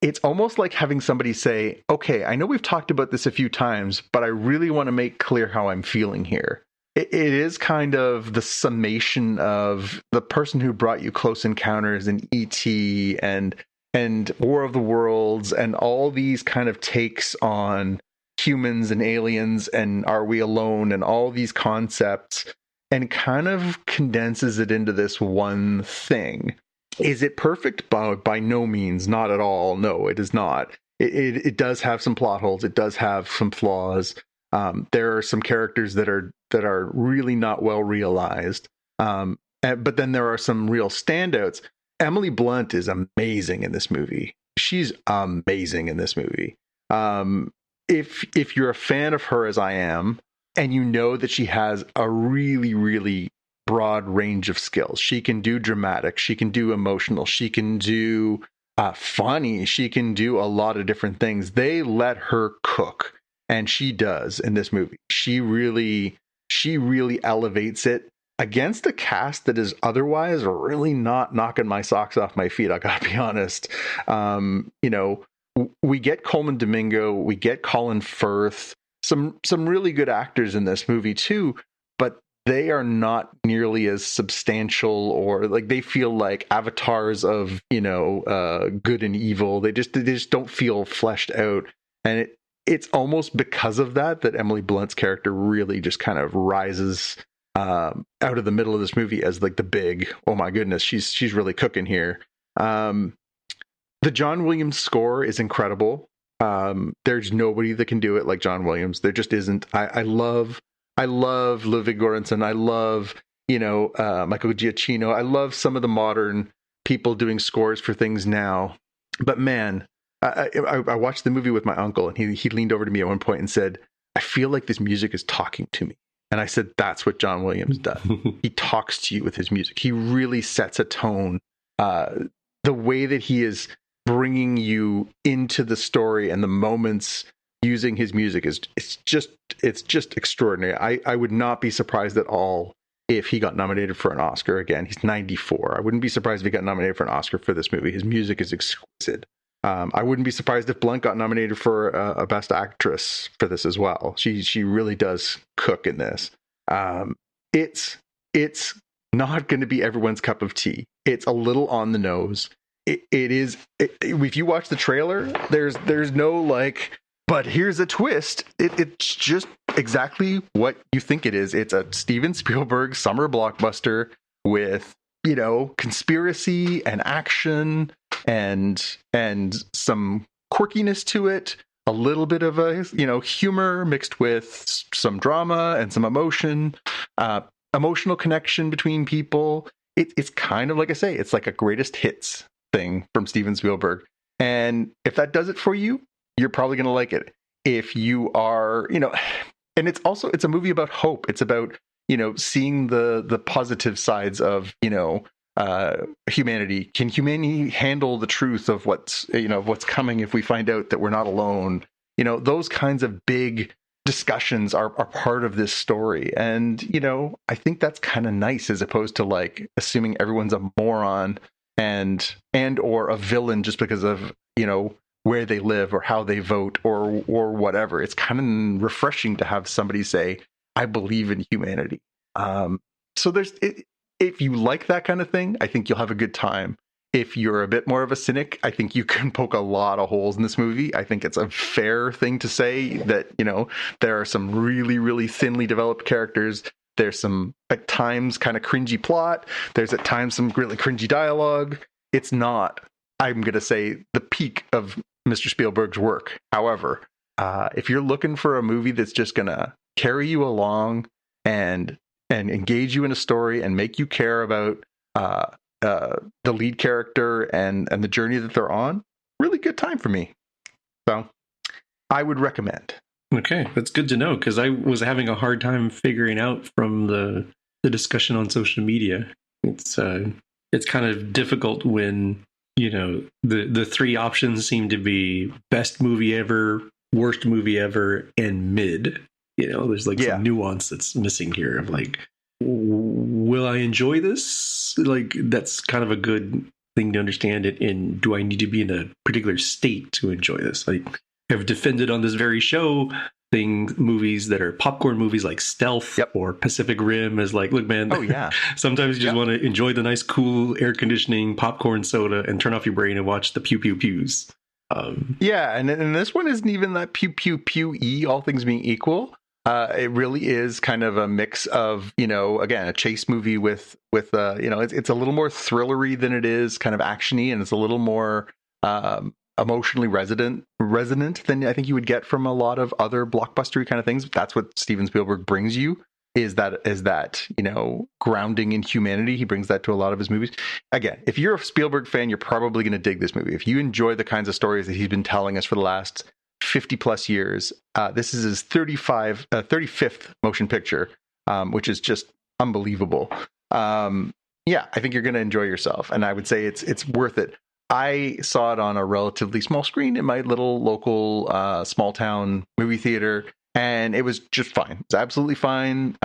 It's almost like having somebody say, okay, I know we've talked about this a few times, but I really want to make clear how I'm feeling here. It is kind of the summation of the person who brought you Close Encounters and E.T. and War of the Worlds and all these kind of takes on humans and aliens and are we alone and all these concepts, and kind of condenses it into this one thing. Is it perfect? By no means, not at all. No, it is not. It does have some plot holes. It does have some flaws. There are some characters that are really not well realized. But then there are some real standouts. Emily Blunt is amazing in this movie. She's amazing in this movie. If you're a fan of her, as I am, and you know that she has a really, really broad range of skills. She can do dramatic, she can do emotional, she can do funny, she can do a lot of different things. They let her cook, and she does in this movie. She really elevates it against a cast that is otherwise really not knocking my socks off my feet. I gotta be honest. We get Coleman Domingo, we get Colin Firth, some really good actors in this movie too, but they are not nearly as substantial, or like they feel like avatars of good and evil. They just don't feel fleshed out, and it's almost because of that Emily Blunt's character really just kind of rises out of the middle of this movie as like the big, oh my goodness, she's really cooking here. The John Williams score is incredible. There's nobody that can do it like John Williams. There just isn't. I love Ludwig Göransson. I love, Michael Giacchino. I love some of the modern people doing scores for things now. But man, I watched the movie with my uncle, and he leaned over to me at one point and said, I feel like this music is talking to me. And I said, that's what John Williams does. He talks to you with his music. He really sets a tone. The way that he is bringing you into the story and the moments using his music it's just extraordinary. I would not be surprised at all if he got nominated for an Oscar again. He's 94. I wouldn't be surprised if he got nominated for an Oscar for this movie. His music is exquisite. I wouldn't be surprised if Blunt got nominated for a Best Actress for this as well. She really does cook in this. It's not going to be everyone's cup of tea. It's a little on the nose. It is. If you watch the trailer, there's no like, but here's a twist. It's just exactly what you think it is. It's a Steven Spielberg summer blockbuster with conspiracy and action and some quirkiness to it, a little bit of a humor mixed with some drama and some emotional connection between people. It's kind of like I say, it's like a greatest hits thing from Steven Spielberg, and if that does it for you, you're probably going to like it. If you are, and it's a movie about hope. It's about seeing the positive sides of humanity. Can humanity handle the truth of what's coming if we find out that we're not alone? Those kinds of big discussions are part of this story, and I think that's kind of nice, as opposed to like assuming everyone's a moron and or a villain just because of where they live or how they vote or whatever. It's kind of refreshing to have somebody say, I believe in humanity. So if you like that kind of thing, I think you'll have a good time. If you're a bit more of a cynic, I think you can poke a lot of holes in this movie. I think it's a fair thing to say that, there are some really, really thinly developed characters. There's some, at times, kind of cringy plot. There's at times some really cringy dialogue. It's not, I'm going to say, the peak of Mr. Spielberg's work. However, if you're looking for a movie that's just going to carry you along and engage you in a story and make you care about the lead character and the journey that they're on, really good time for me. So I would recommend. Okay, that's good to know, because I was having a hard time figuring out from the discussion on social media. It's kind of difficult when, the three options seem to be best movie ever, worst movie ever, and mid. There's some nuance that's missing here of will I enjoy this? That's kind of a good thing to understand it in. Do I need to be in a particular state to enjoy this? I have defended on this very show movies that are popcorn movies like Stealth or Pacific Rim as look, man, sometimes you just want to enjoy the nice, cool air conditioning, popcorn soda, and turn off your brain and watch the pew pew pews. And this one isn't even that pew pew pew-y, all things being equal. It really is kind of a mix of, again, a chase movie with it's a little more thrillery than it is kind of actiony, and it's a little more emotionally resonant than I think you would get from a lot of other blockbustery kind of things. That's what Steven Spielberg brings you, is that grounding in humanity. He brings that to a lot of his movies. Again, if you're a Spielberg fan, you're probably going to dig this movie. If you enjoy the kinds of stories that he's been telling us for the last 50 plus years, this is his 35th motion picture, which is just unbelievable. I think you're going to enjoy yourself, and I would say it's worth it. I saw it on a relatively small screen in my little local small town movie theater, and it was just fine. It's absolutely fine.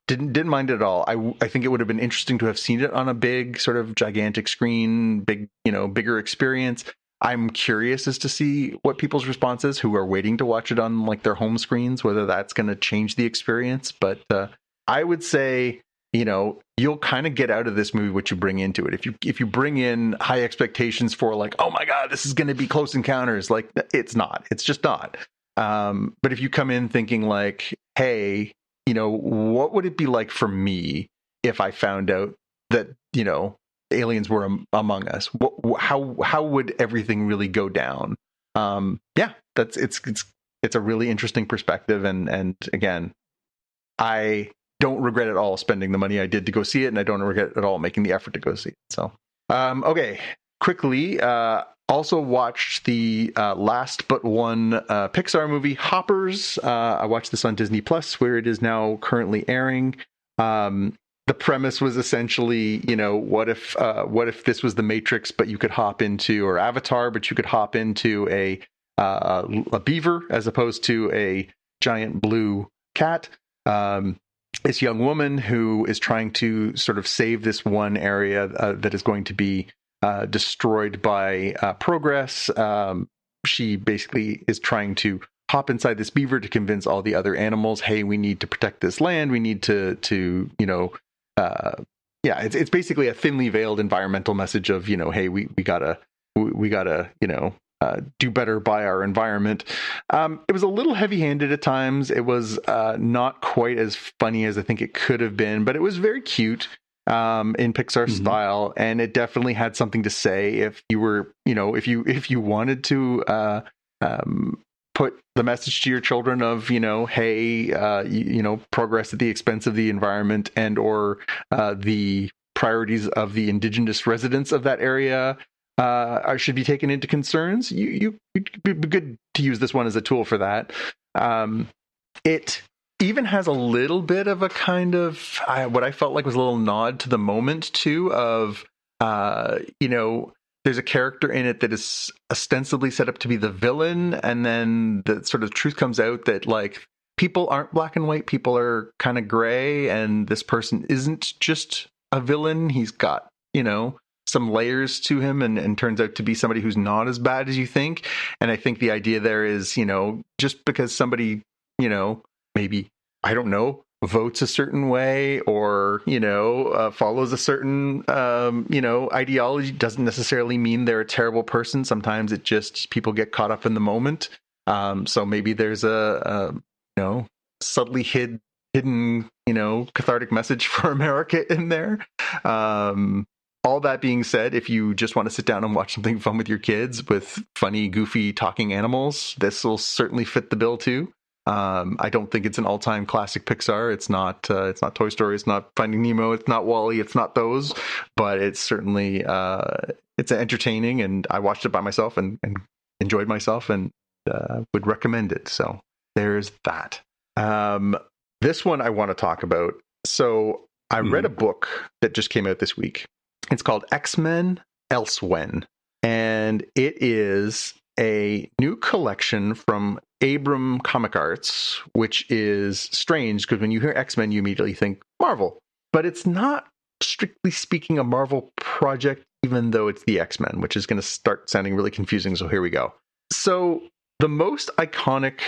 Didn't mind it at all. I think it would have been interesting to have seen it on a big, sort of gigantic screen, bigger experience. I'm curious as to see what people's response is who are waiting to watch it on their home screens, whether that's going to change the experience. But I would say, you'll kind of get out of this movie what you bring into it. If you bring in high expectations for oh my God, this is going to be Close Encounters, it's not. It's just not. But if you come in thinking hey, what would it be like for me if I found out that, aliens were among us? How would everything really go down? It's a really interesting perspective, and again, I don't regret at all spending the money I did to go see it, and I don't regret at all making the effort to go see it. So, okay, quickly, also watched the last but one Pixar movie, Hoppers. I watched this on Disney Plus, where it is now currently airing. The premise was essentially, what if this was the Matrix, but you could hop into, or Avatar, but you could hop into a beaver as opposed to a giant blue cat. This young woman who is trying to sort of save this one area that is going to be destroyed by progress. She basically is trying to hop inside this beaver to convince all the other animals, hey, we need to protect this land. We need to it's basically a thinly veiled environmental message of, hey, we gotta do better by our environment. It was a little heavy-handed at times. It was not quite as funny as I think it could have been, but it was very cute in Pixar style, and it definitely had something to say if you were, if you wanted to put the message to your children of, hey, progress at the expense of the environment and or the priorities of the indigenous residents of that area should be taken into concerns. It'd be good to use this one as a tool for that. It even has a little bit of a kind of what I felt like was a little nod to the moment too of, there's a character in it that is ostensibly set up to be the villain, and then the sort of truth comes out that people aren't black and white, people are kind of gray, and this person isn't just a villain. He's got, some layers to him, and turns out to be somebody who's not as bad as you think. And I think the idea there is, just because somebody, maybe, I don't know, votes a certain way or, follows a certain, ideology doesn't necessarily mean they're a terrible person. Sometimes it just people get caught up in the moment. So maybe there's a subtly hidden, cathartic message for America in there. All that being said, if you just want to sit down and watch something fun with your kids with funny, goofy talking animals, this will certainly fit the bill too. I don't think it's an all-time classic Pixar. It's not Toy Story. It's not Finding Nemo. It's not WALL-E. It's not those, but it's certainly it's entertaining, and I watched it by myself and enjoyed myself and would recommend it. So there's that. This one I want to talk about. So I read a book that just came out this week. It's called X-Men Elsewhen, and it is a new collection from Abram Comic Arts, which is strange because when you hear X-Men, you immediately think Marvel. But it's not, strictly speaking, a Marvel project, even though it's the X-Men, which is going to start sounding really confusing. So here we go. So the most iconic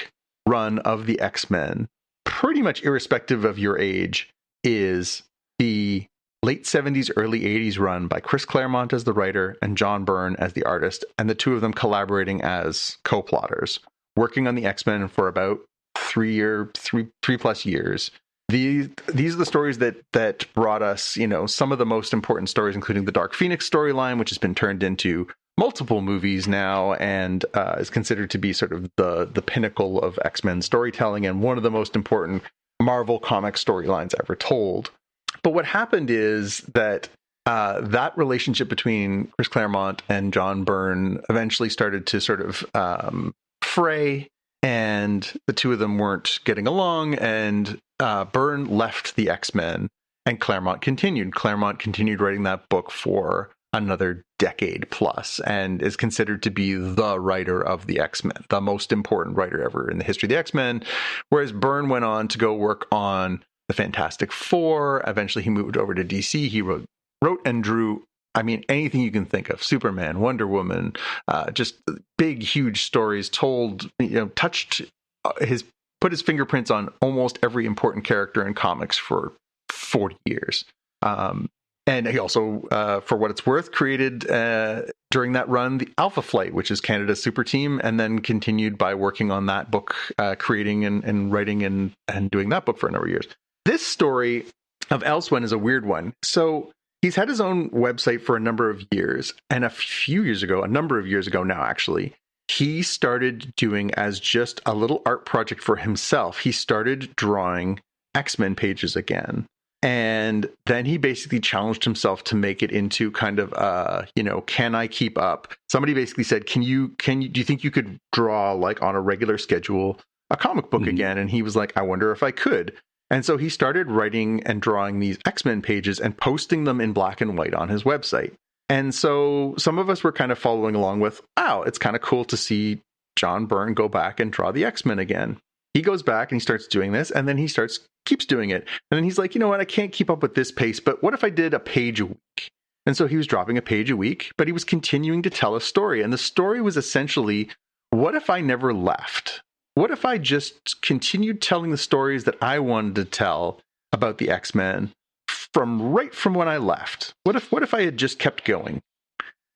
run of the X-Men, pretty much irrespective of your age, is the late 70s, early 80s run by Chris Claremont as the writer and John Byrne as the artist, and the two of them collaborating as co-plotters, working on the X-Men for about 3+ years. These are the stories that brought us, some of the most important stories, including the Dark Phoenix storyline, which has been turned into multiple movies now and is considered to be sort of the pinnacle of X-Men storytelling and one of the most important Marvel comic storylines ever told. But what happened is that that relationship between Chris Claremont and John Byrne eventually started to sort of fray, and the two of them weren't getting along, and Byrne left the X-Men, and Claremont continued. Claremont continued writing that book for another decade plus, and is considered to be the writer of the X-Men, the most important writer ever in the history of the X-Men, whereas Byrne went on to go work on the Fantastic Four. Eventually he moved over to DC. He wrote and drew, anything you can think of: Superman, Wonder Woman, just big, huge stories told, put his fingerprints on almost every important character in comics for 40 years. And he also, for what it's worth, created during that run the Alpha Flight, which is Canada's super team, and then continued by working on that book, creating and writing and doing that book for a number of years. This story of Elsewhen is a weird one. So he's had his own website for a number of years, and a number of years ago now, actually, he started doing, as just a little art project for himself, he started drawing X-Men pages again. And then he basically challenged himself to make it into kind of, can I keep up? Somebody basically said, do you think you could draw, like, on a regular schedule, a comic book again? And he was like, I wonder if I could. And so he started writing and drawing these X-Men pages and posting them in black and white on his website. And so some of us were kind of following along with, wow, it's kind of cool to see John Byrne go back and draw the X-Men again. He goes back and he starts doing this, and then he keeps doing it. And then he's like, you know what, I can't keep up with this pace, but what if I did a page a week? And so he was dropping a page a week, but he was continuing to tell a story. And the story was essentially, what if I never left? What if I just continued telling the stories that I wanted to tell about the X-Men from when I left? What if I had just kept going?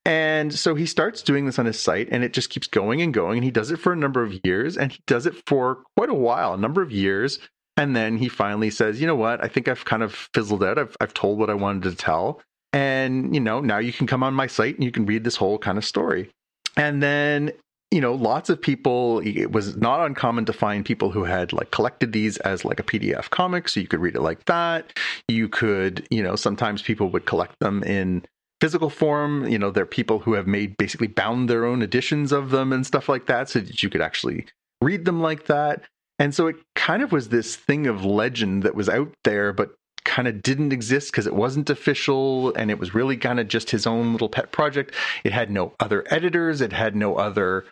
And so he starts doing this on his site, and it just keeps going and going. And he does it for a number of years, and he does it for quite a while, a number of years. And then he finally says, you know what? I think I've kind of fizzled out. I've told what I wanted to tell. And, now you can come on my site and you can read this whole kind of story. And then, lots of people, it was not uncommon to find people who had like collected these as like a PDF comic. So you could read it like that. You could, sometimes people would collect them in physical form. There are people who have basically bound their own editions of them and stuff like that, so that you could actually read them like that. And so it kind of was this thing of legend that was out there, but kind of didn't exist because it wasn't official, and it was really kind of just his own little pet project. It had no other editors. It had no other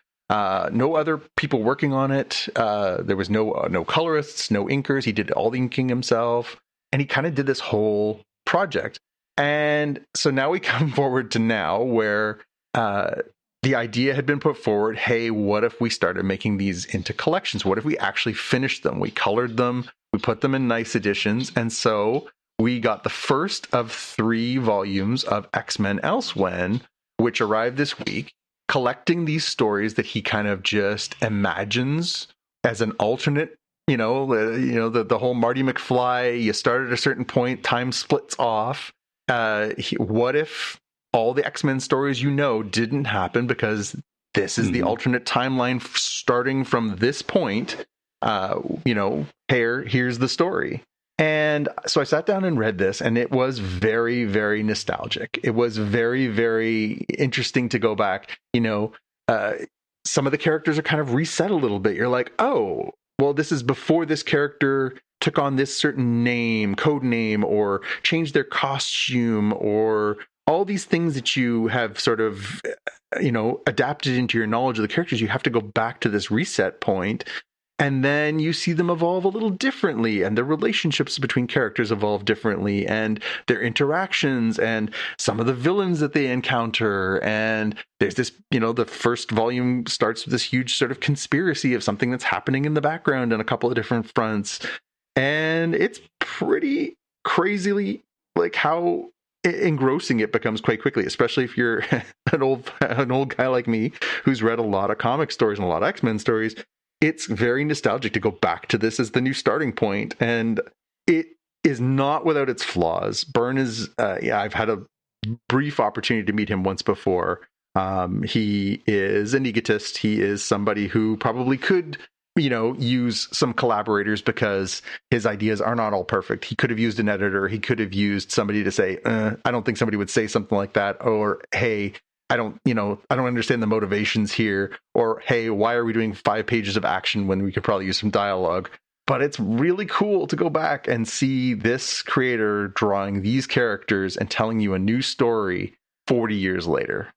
people working on it. There was no colorists, no inkers. He did all the inking himself, and he kind of did this whole project. And so now we come forward to now where the idea had been put forward, hey, what if we started making these into collections? What if we actually finished them? We colored them, We put them in nice editions. And so we got the first of 3 volumes of X-Men Elsewhen, which arrived this week, collecting these stories that he kind of just imagines as an alternate, the whole Marty McFly, you start at a certain point, time splits off. What if all the X-Men stories didn't happen because this is the alternate timeline starting from this point? Here's the story. And so I sat down and read this, and it was very, very nostalgic. It was very, very interesting to go back. Some of the characters are kind of reset a little bit. You're like, oh, well, this is before this character took on this certain name, code name, or changed their costume, or all these things that you have sort of, adapted into your knowledge of the characters. You have to go back to this reset point. And then you see them evolve a little differently, and the relationships between characters evolve differently, and their interactions, and some of the villains that they encounter. And there's this, the first volume starts with this huge sort of conspiracy of something that's happening in the background on a couple of different fronts. And it's pretty crazily like how engrossing it becomes quite quickly, especially if you're an old guy like me who's read a lot of comic stories and a lot of X-Men stories. It's very nostalgic to go back to this as the new starting point, and it is not without its flaws. Byrne is, I've had a brief opportunity to meet him once before. He is an egotist. He is somebody who probably could, use some collaborators because his ideas are not all perfect. He could have used an editor. He could have used somebody to say, I don't think somebody would say something like that, or, hey, I don't understand the motivations here, or, hey, why are we doing 5 pages of action when we could probably use some dialogue? But it's really cool to go back and see this creator drawing these characters and telling you a new story 40 years later.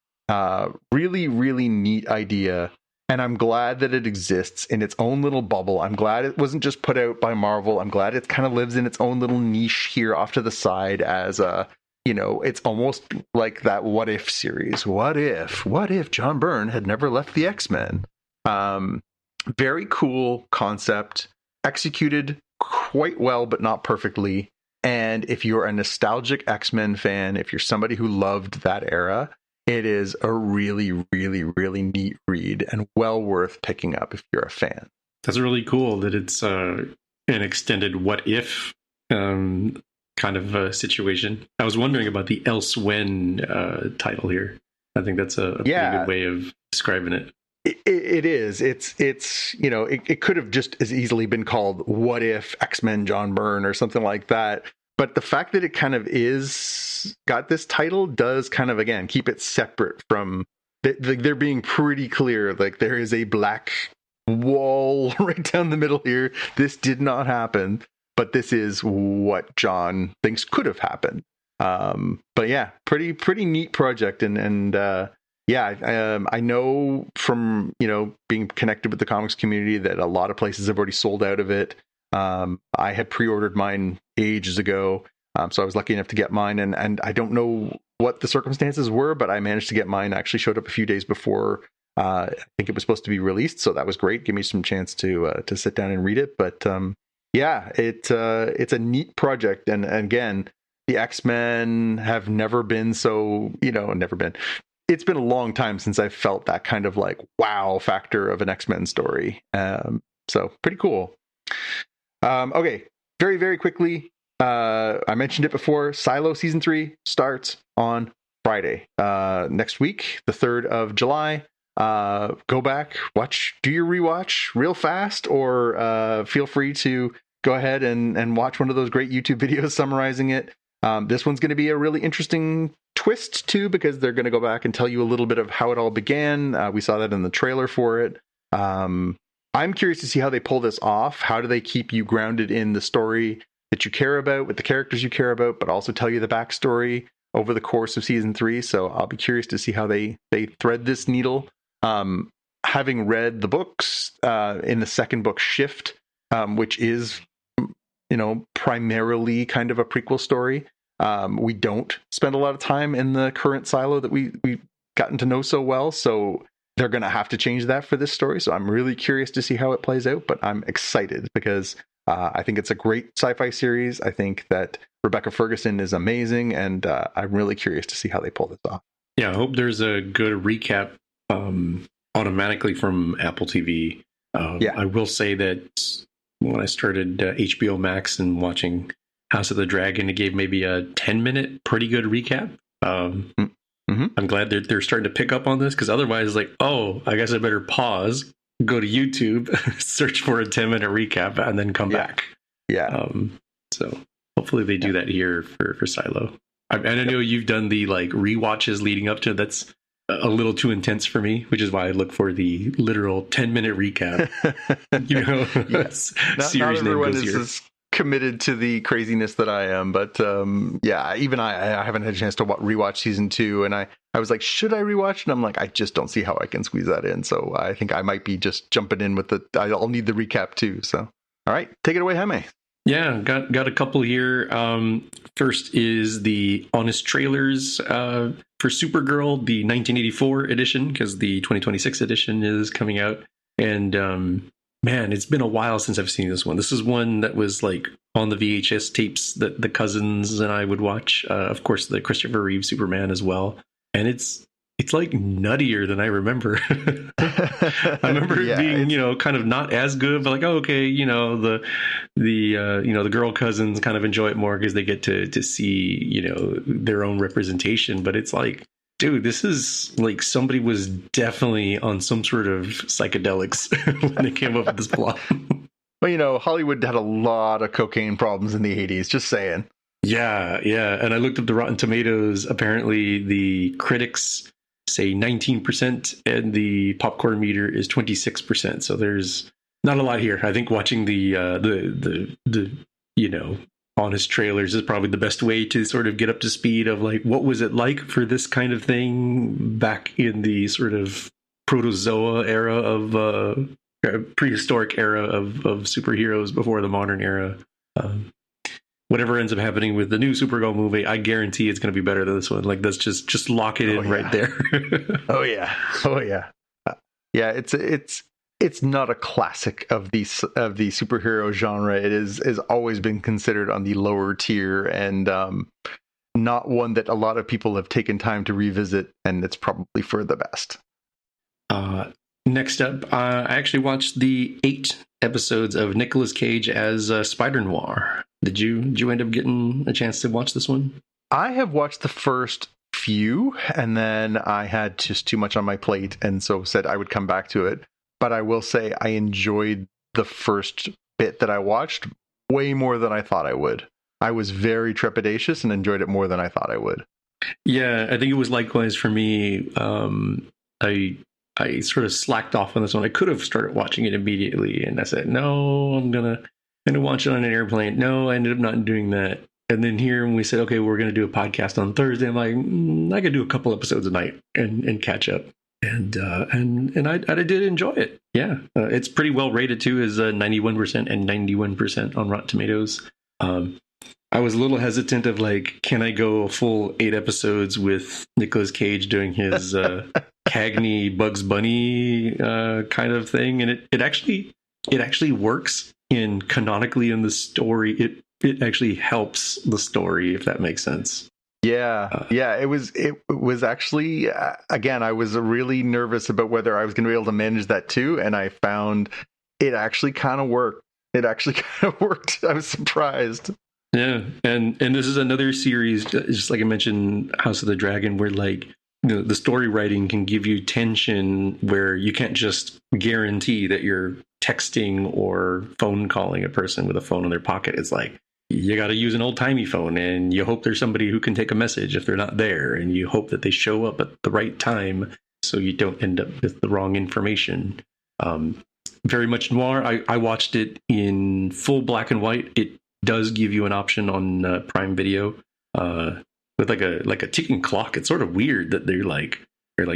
Really, really neat idea. And I'm glad that it exists in its own little bubble. I'm glad it wasn't just put out by Marvel. I'm glad it kind of lives in its own little niche here off to the side as a, it's almost like that What If series. What if John Byrne had never left the X-Men? Very cool concept, executed quite well, but not perfectly. And if you're a nostalgic X-Men fan, if you're somebody who loved that era, it is a really, really, really neat read and well worth picking up if you're a fan. That's really cool that it's an extended What If kind of situation. I was wondering about the Elsewhen title here. I think that's a pretty good way of describing it. It is. It's it could have just as easily been called What If X-Men John Byrne or something like that. But the fact that it kind of got this title does kind of, again, keep it separate from, they're being pretty clear. Like, there is a black wall right down the middle here. This did not happen. But this is what John thinks could have happened. But yeah, pretty neat project. And I know from, being connected with the comics community that a lot of places have already sold out of it. I had pre-ordered mine ages ago. So I was lucky enough to get mine. And I don't know what the circumstances were, but I managed to get mine. I actually showed up a few days before I think it was supposed to be released. So that was great. Give me some chance to sit down and read it. But it's a neat project, and again, the X-Men have never been so, never been. It's been a long time since I've felt that kind of like wow factor of an X-Men story. So pretty cool. Okay, very, very quickly. I mentioned it before. Silo season 3 starts on Friday next week, the 3rd of July. Go back, do your rewatch real fast, or feel free to go ahead and watch one of those great YouTube videos summarizing it. This one's going to be a really interesting twist too, because they're going to go back and tell you a little bit of how it all began. We saw that in the trailer for it. I'm curious to see how they pull this off. How do they keep you grounded in the story that you care about, with the characters you care about, but also tell you the backstory over the course of season 3? So I'll be curious to see how they thread this needle. Having read the books, in the second book, Shift, which is, primarily kind of a prequel story. We don't spend a lot of time in the current Silo that we've gotten to know so well. So they're going to have to change that for this story. So I'm really curious to see how it plays out, but I'm excited because I think it's a great sci-fi series. I think that Rebecca Ferguson is amazing, and I'm really curious to see how they pull this off. Yeah, I hope there's a good recap automatically from Apple TV. I will say that when I started HBO Max and watching House of the Dragon, it gave maybe a 10-minute pretty good recap. I'm glad they're starting to pick up on this, because otherwise, like, oh, I guess I better pause, go to YouTube, search for a 10-minute recap, and then come back. Yeah. So hopefully they do that here for Silo. And I know you've done the like rewatches leading up to it. That's a little too intense for me, which is why I look for the literal 10-minute recap. Yes. Not everyone is as committed to the craziness that I am, but even I haven't had a chance to rewatch season 2, and I was like, should I rewatch? And I'm like, I just don't see how I can squeeze that in. So I think I might be just jumping in with I'll need the recap too. So all right, take it away, Jaime. Yeah, got a couple here. First is the Honest Trailers for Supergirl, the 1984 edition, because the 2026 edition is coming out. And man, it's been a while since I've seen this one. This is one that was like on the VHS tapes that the cousins and I would watch. Of course, the Christopher Reeve Superman as well. And it's like nuttier than I remember. I remember it being, kind of not as good, but like, oh, okay, the girl cousins kind of enjoy it more because they get to see, their own representation. But it's like, dude, this is like somebody was definitely on some sort of psychedelics when they came up with this plot. Well, Hollywood had a lot of cocaine problems in the 80s, just saying. Yeah. And I looked up the Rotten Tomatoes. Apparently, the critics say 19% and the popcorn meter is 26%. So there's not a lot here. I think watching the Honest Trailers is probably the best way to sort of get up to speed of like, what was it like for this kind of thing back in the sort of protozoa era of prehistoric era of superheroes before the modern era. Whatever ends up happening with the new Supergirl movie, I guarantee it's going to be better than this one. Like, that's just lock it in right there. Oh yeah. Yeah, it's not a classic of the superhero genre. It has always been considered on the lower tier, and not one that a lot of people have taken time to revisit, and it's probably for the best. Next up, I actually watched the 8 episodes of Nicolas Cage as Spider Noir. Did you end up getting a chance to watch this one? I have watched the first few, and then I had just too much on my plate, and so said I would come back to it. But I will say I enjoyed the first bit that I watched way more than I thought I would. I was very trepidatious and enjoyed it more than I thought I would. Yeah, I think it was likewise for me. I sort of slacked off on this one. I could have started watching it immediately, and I said, no, I'm gonna watch it on an airplane. No, I ended up not doing that. And then here, when we said, okay, we're going to do a podcast on Thursday, I'm like, I could do a couple episodes a night and catch up. And I did enjoy it. Yeah, it's pretty well rated too, is 91% and 91% on Rotten Tomatoes. I was a little hesitant of like, can I go a full 8 episodes with Nicolas Cage doing his Cagney Bugs Bunny kind of thing, and it actually works canonically in the story. It actually helps the story, if that makes sense. Yeah. It was actually, again, I was really nervous about whether I was going to be able to manage that too. And I found it actually kind of worked. I was surprised. Yeah. And this is another series, just like I mentioned, House of the Dragon, where like, the story writing can give you tension where you can't just guarantee that you're texting or phone calling a person with a phone in their pocket. It's like, you got to use an old-timey phone, and you hope there's somebody who can take a message if they're not there, and you hope that they show up at the right time so you don't end up with the wrong information. Very much noir. I watched it in full black and white. It does give you an option on Prime Video with like a ticking clock. It's sort of weird that they're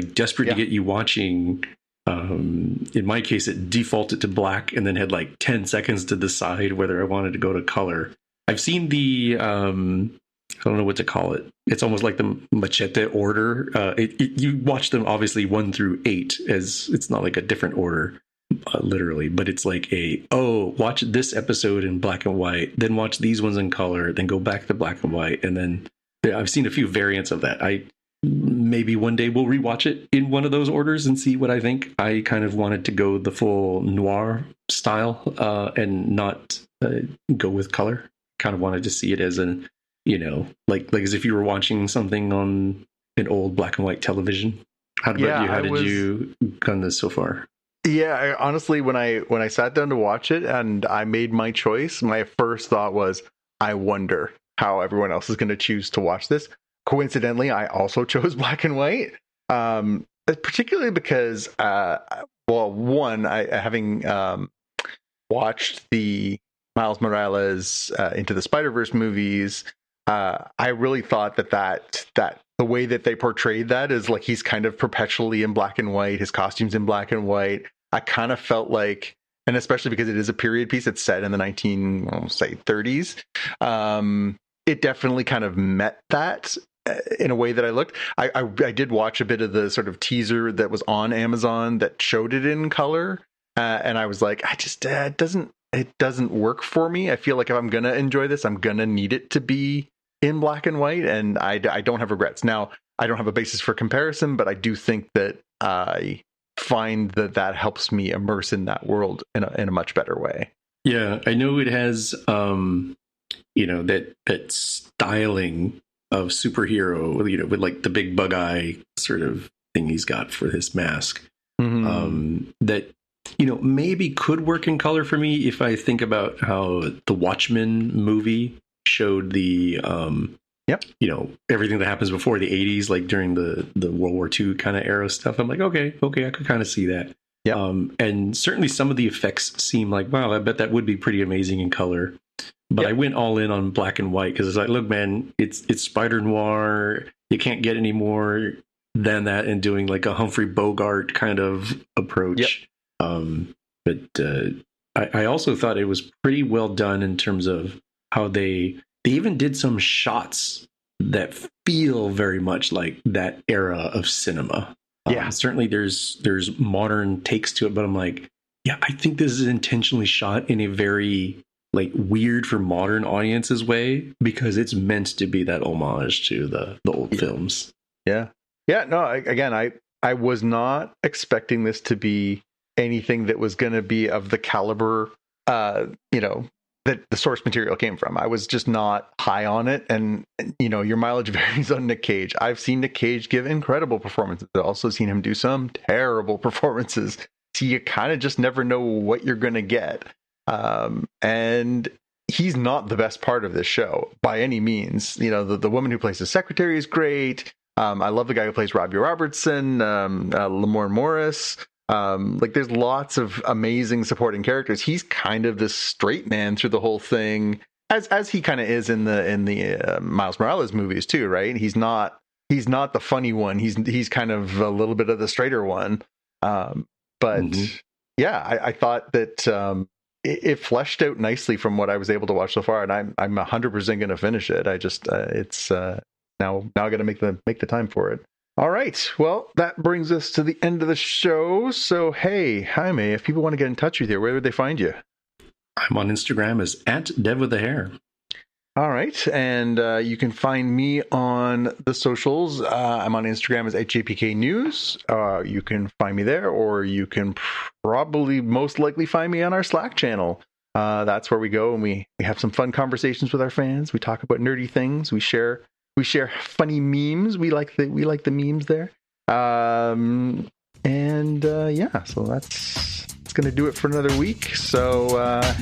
desperate to get you watching. In my case, it defaulted to black and then had like 10 seconds to decide whether I wanted to go to color. I've seen the, I don't know what to call it. It's almost like the machete order. You watch them obviously 1 through 8, as it's not like a different order. literally, but it's like watch this episode in black and white, then watch these ones in color, then go back to black and white, and then I've seen a few variants of that. I maybe one day we'll rewatch it in one of those orders and see what I think. I kind of wanted to go the full noir style and not go with color. Kind of wanted to see it as an, like as if you were watching something on an old black and white television. How about you? How did you gun this so far? Yeah, honestly, when I sat down to watch it and I made my choice, my first thought was, I wonder how everyone else is going to choose to watch this. Coincidentally, I also chose black and white, particularly because, having watched the Miles Morales Into the Spider-Verse movies, I really thought that the way that they portrayed that is like he's kind of perpetually in black and white. His costume's in black and white. I kind of felt like, and especially because it is a period piece, it's set in the 30s. It definitely kind of met that in a way that I looked. I did watch a bit of the sort of teaser that was on Amazon that showed it in color, and I was like, it doesn't work for me. I feel like if I'm gonna enjoy this, I'm gonna need it to be in black and white, and I don't have regrets. Now, I don't have a basis for comparison, but I do think that I find that helps me immerse in that world in a much better way. Yeah, I know it has, that styling of superhero, with like the big bug eye sort of thing he's got for his mask. Mm-hmm. That maybe could work in color for me if I think about how the Watchmen movie showed the everything that happens before the 80s, like during the World War II kind of era stuff. I'm like, okay, I could kind of see that. Yeah. And certainly some of the effects seem like, wow, I bet that would be pretty amazing in color. But I went all in on black and white because it's like, look, man, it's Spider Noir. You can't get any more than that, and doing like a Humphrey Bogart kind of approach. But I also thought it was pretty well done in terms of how they even did some shots that feel very much like that era of cinema. Certainly there's modern takes to it, but I'm like, I think this is intentionally shot in a very like weird for modern audiences way, because it's meant to be that homage to the old films. No, I was not expecting this to be anything that was going to be of the caliber that the source material came from. I was just not high on it. And, your mileage varies on Nick Cage. I've seen Nick Cage give incredible performances. I've also seen him do some terrible performances. So you kind of just never know what you're going to get. And he's not the best part of this show by any means. The woman who plays the secretary is great. I love the guy who plays Robbie Robertson, Lamorne Morris. There's lots of amazing supporting characters. He's kind of this straight man through the whole thing, as he kind of is in the Miles Morales movies too, right? He's not the funny one. He's kind of a little bit of the straighter one. I thought that it fleshed out nicely from what I was able to watch so far, and I'm 100% going to finish it. I just it's now I got to make the time for it. All right. Well, that brings us to the end of the show. So, hey, Jaime, if people want to get in touch with you, where would they find you? I'm on Instagram as @DevWithTheHair. All right. And you can find me on the socials. I'm on Instagram as @JPKNews. You can find me there, or you can probably most likely find me on our Slack channel. That's where we go and we have some fun conversations with our fans. We talk about nerdy things. We share funny memes. We like the memes there. So that's going to do it for another week. So, I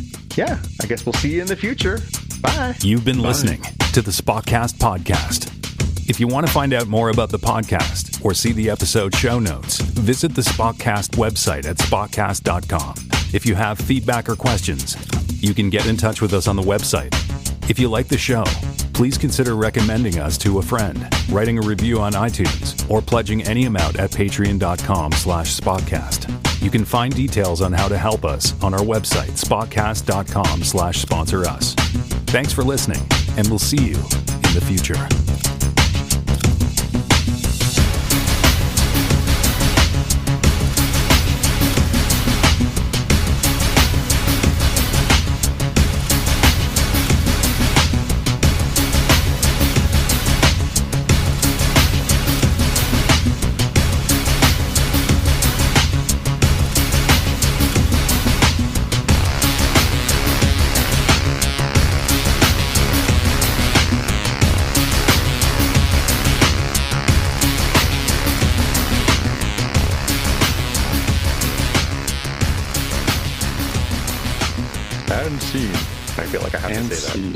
guess we'll see you in the future. Bye. You've been listening to the Spotcast podcast. If you want to find out more about the podcast or see the episode show notes, visit the Spotcast website at spotcast.com. If you have feedback or questions, you can get in touch with us on the website. If you like the show, please consider recommending us to a friend, writing a review on iTunes, or pledging any amount at patreon.com/spotcast. You can find details on how to help us on our website, spotcast.com/sponsor us. Thanks for listening, and we'll see you in the future. feel like I have to say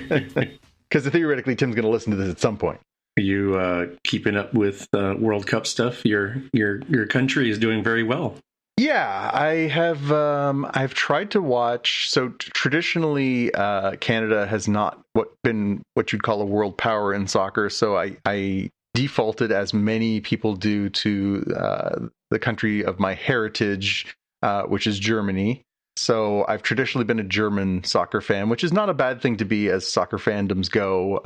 that. Because theoretically, Tim's going to listen to this at some point. Are you keeping up with World Cup stuff? Your country is doing very well. Yeah, I have. I've tried to watch. So traditionally, Canada has not been what you'd call a world power in soccer. So I defaulted, as many people do, to the country of my heritage, which is Germany. So I've traditionally been a German soccer fan, which is not a bad thing to be as soccer fandoms go.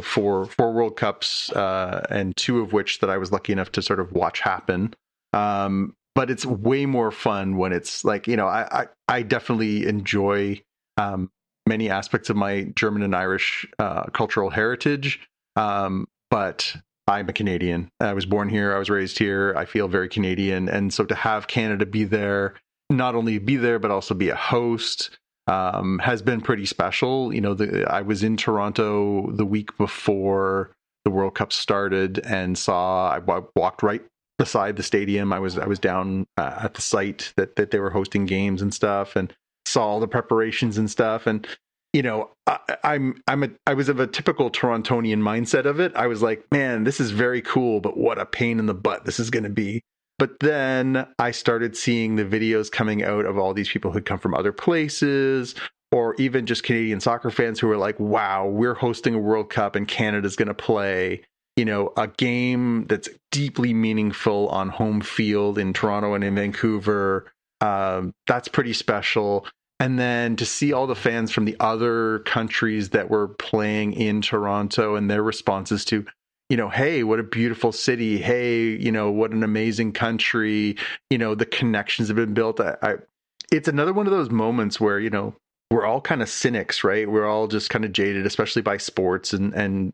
For World Cups, and 2 of which that I was lucky enough to sort of watch happen. But it's way more fun when it's like, I definitely enjoy many aspects of my German and Irish cultural heritage. But I'm a Canadian. I was born here. I was raised here. I feel very Canadian. And so to have Canada be there, not only be there, but also be a host, has been pretty special. I was in Toronto the week before the World Cup started and I walked right beside the stadium. I was down at the site that they were hosting games and stuff, and saw all the preparations and stuff. And I was of a typical Torontonian mindset of it. I was like, man, this is very cool, but what a pain in the butt this is going to be. But then I started seeing the videos coming out of all these people who'd come from other places, or even just Canadian soccer fans who were like, wow, we're hosting a World Cup and Canada's going to play, a game that's deeply meaningful on home field in Toronto and in Vancouver. That's pretty special. And then to see all the fans from the other countries that were playing in Toronto and their responses to, hey, what a beautiful city. Hey, what an amazing country. The connections have been built. It's another one of those moments where, we're all kind of cynics, right? We're all just kind of jaded, especially by sports and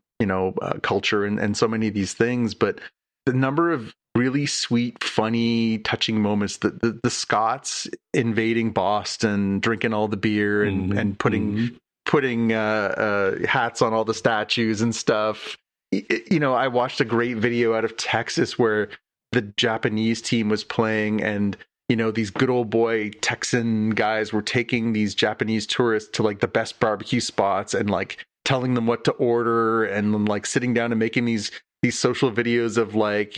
culture and so many of these things. But the number of really sweet, funny, touching moments, the Scots invading Boston, drinking all the beer and putting hats on all the statues and stuff. I watched a great video out of Texas where the Japanese team was playing, and these good old boy Texan guys were taking these Japanese tourists to like the best barbecue spots and like telling them what to order, and like sitting down and making these social videos of like,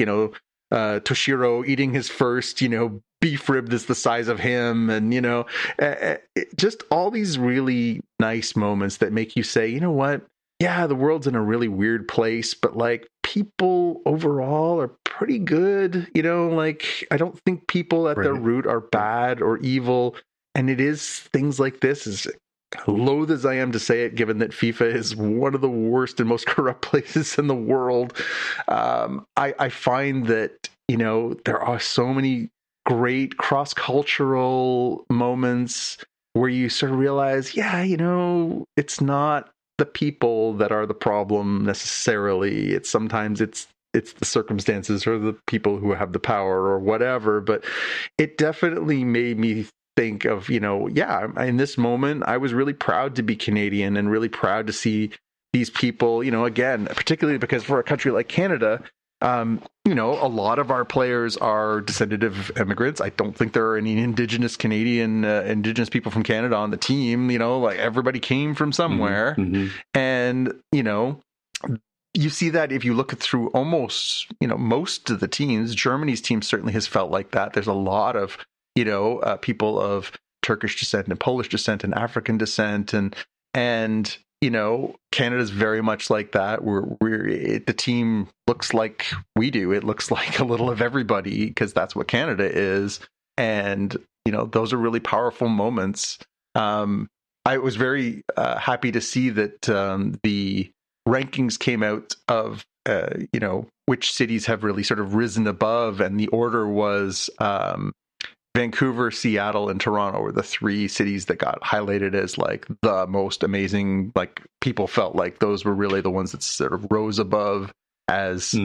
Toshiro eating his first, beef rib that's the size of him. And, just all these really nice moments that make you say, you know what? Yeah, the world's in a really weird place, but like people overall are pretty good. Like I don't think people at their root are bad or evil. And it is things like this, as loath as I am to say it, given that FIFA is one of the worst and most corrupt places in the world. I find that, there are so many great cross-cultural moments where you sort of realize, yeah, it's not the people that are the problem necessarily. Sometimes it's the circumstances or the people who have the power or whatever. But it definitely made me think of, in this moment, I was really proud to be Canadian and really proud to see these people, again, particularly because for a country like Canada, a lot of our players are descended of immigrants. I don't think there are any Indigenous people from Canada on the team. Like everybody came from somewhere. And, you see that if you look through almost, most of the teams. Germany's team certainly has felt like that. There's a lot of, people of Turkish descent and Polish descent and African descent. And Canada's very much like that. The team looks like we do. It looks like a little of everybody because that's what Canada is. And, those are really powerful moments. I was very happy to see that the rankings came out of, which cities have really sort of risen above. And the order was Vancouver, Seattle, and Toronto were the 3 cities that got highlighted as like the most amazing. Like people felt like those were really the ones that sort of rose above as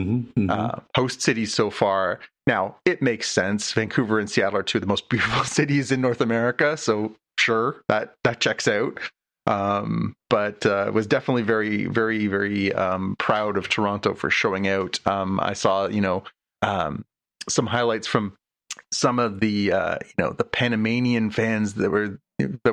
host cities so far. Now it makes sense. Vancouver and Seattle are 2 of the most beautiful cities in North America. So sure, that checks out. But was definitely very, very, very proud of Toronto for showing out. I saw, some highlights from some of the the Panamanian fans that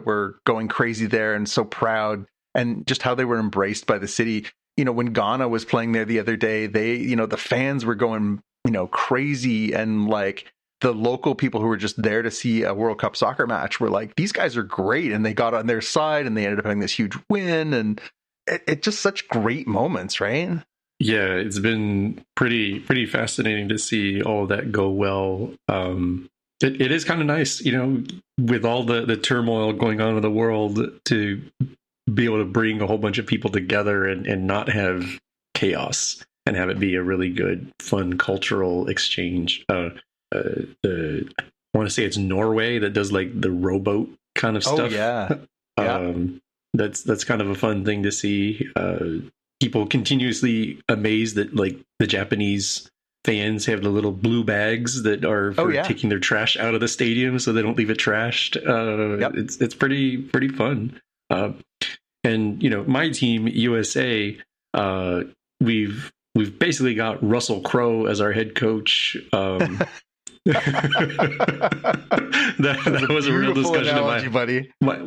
were going crazy there and so proud, and just how they were embraced by the city. When Ghana was playing there the other day, the fans were going crazy, and like the local people who were just there to see a World Cup soccer match were like, these guys are great, and they got on their side, and they ended up having this huge win, and it just such great moments, right? Yeah, it's been pretty fascinating to see all of that go well. It is kind of nice, with all the turmoil going on in the world, to be able to bring a whole bunch of people together and not have chaos, and have it be a really good, fun cultural exchange. I want to say it's Norway that does like the rowboat kind of stuff. Oh yeah, yeah. That's kind of a fun thing to see. People continuously amazed that like the Japanese fans have the little blue bags that are for taking their trash out of the stadium, so they don't leave it trashed. It's pretty fun. And my team, USA, we've basically got Russell Crowe as our head coach. That was a real discussion in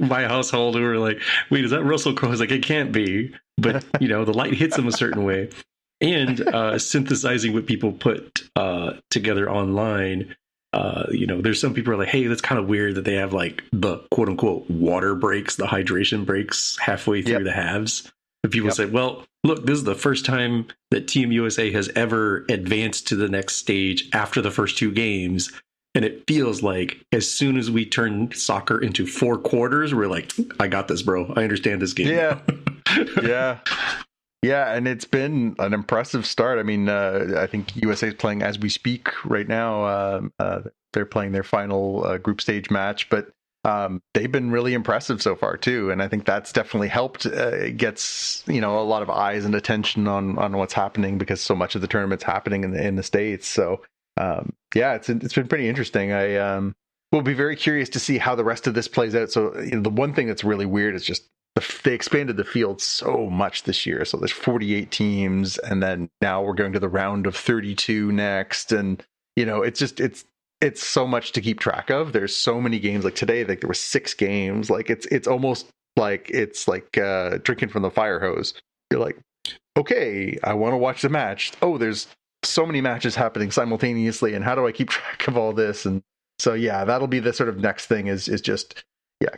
my household. We were like, wait, is that Russell Crowe? I was like, it can't be. But, the light hits him a certain way. And synthesizing what people put together online, there's some people who are like, hey, that's kind of weird that they have like the quote unquote water breaks, the hydration breaks halfway through the halves. And people say, well, look, this is the first time that Team USA has ever advanced to the next stage after the first two games. And it feels like as soon as we turn soccer into 4 quarters, we're like, I got this, bro. I understand this game. Yeah. Yeah, and it's been an impressive start. I mean, I think USA is playing as we speak right now. They're playing their final group stage match, but they've been really impressive so far too, and I think that's definitely helped. Gets a lot of eyes and attention on what's happening, because so much of the tournament's happening in the States. So it's been pretty interesting. I will be very curious to see how the rest of this plays out. So the one thing that's really weird is just they expanded the field so much this year. So there's 48 teams, and then now we're going to the round of 32 next, and it's so much to keep track of. There's so many games. Like today, like there were 6 games. Like it's almost like drinking from the fire hose. You're like, okay, I want to watch the match. Oh, there's so many matches happening simultaneously, and how do I keep track of all this? And so that'll be the sort of next thing is just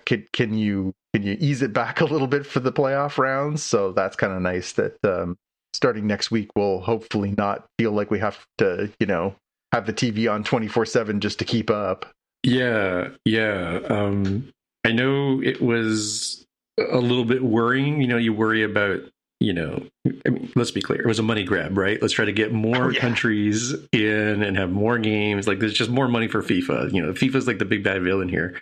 can you ease it back a little bit for the playoff rounds? So that's kind of nice that starting next week we'll hopefully not feel like we have to have the TV on 24/7 just to keep up. Yeah. I know it was a little bit worrying. You worry about, I mean, let's be clear, it was a money grab, right? Let's try to get more countries in and have more games. Like there's just more money for FIFA. FIFA's like the big bad villain here.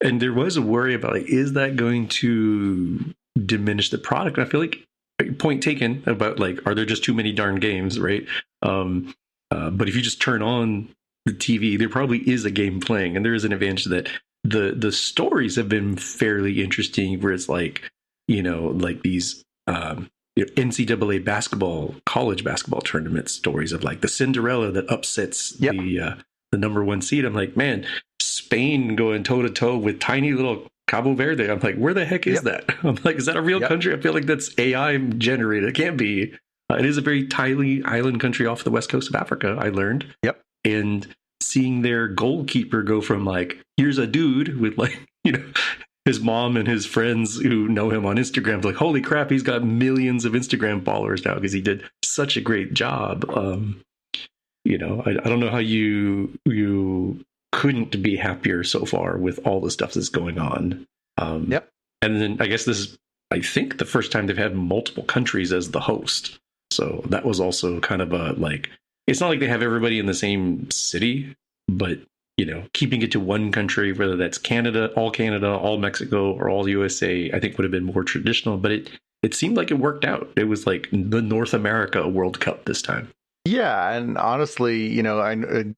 And there was a worry about like, is that going to diminish the product? And I feel like point taken about like, are there just too many darn games, right? But if you just turn on the TV, there probably is a game playing, and there is an advantage that the stories have been fairly interesting. Where it's like, like these NCAA basketball, college basketball tournament stories of like the Cinderella that upsets the number 1 seed. I'm like, man, Spain going toe to toe with tiny little Cabo Verde. I'm like, where the heck is that? I'm like, is that a real country? I feel like that's AI generated. It can't be. It is a very tiny island country off the west coast of Africa, I learned. And seeing their goalkeeper go from like, here's a dude with like, his mom and his friends who know him on Instagram, like, holy crap, he's got millions of Instagram followers now because he did such a great job. I don't know how you couldn't be happier so far with all the stuff that's going on. And then I guess I think the first time they've had multiple countries as the host. So that was also kind of it's not like they have everybody in the same city, but, keeping it to one country, whether that's Canada, all Mexico, or all USA, I think would have been more traditional. But it seemed like it worked out. It was like the North America World Cup this time. Yeah, and honestly,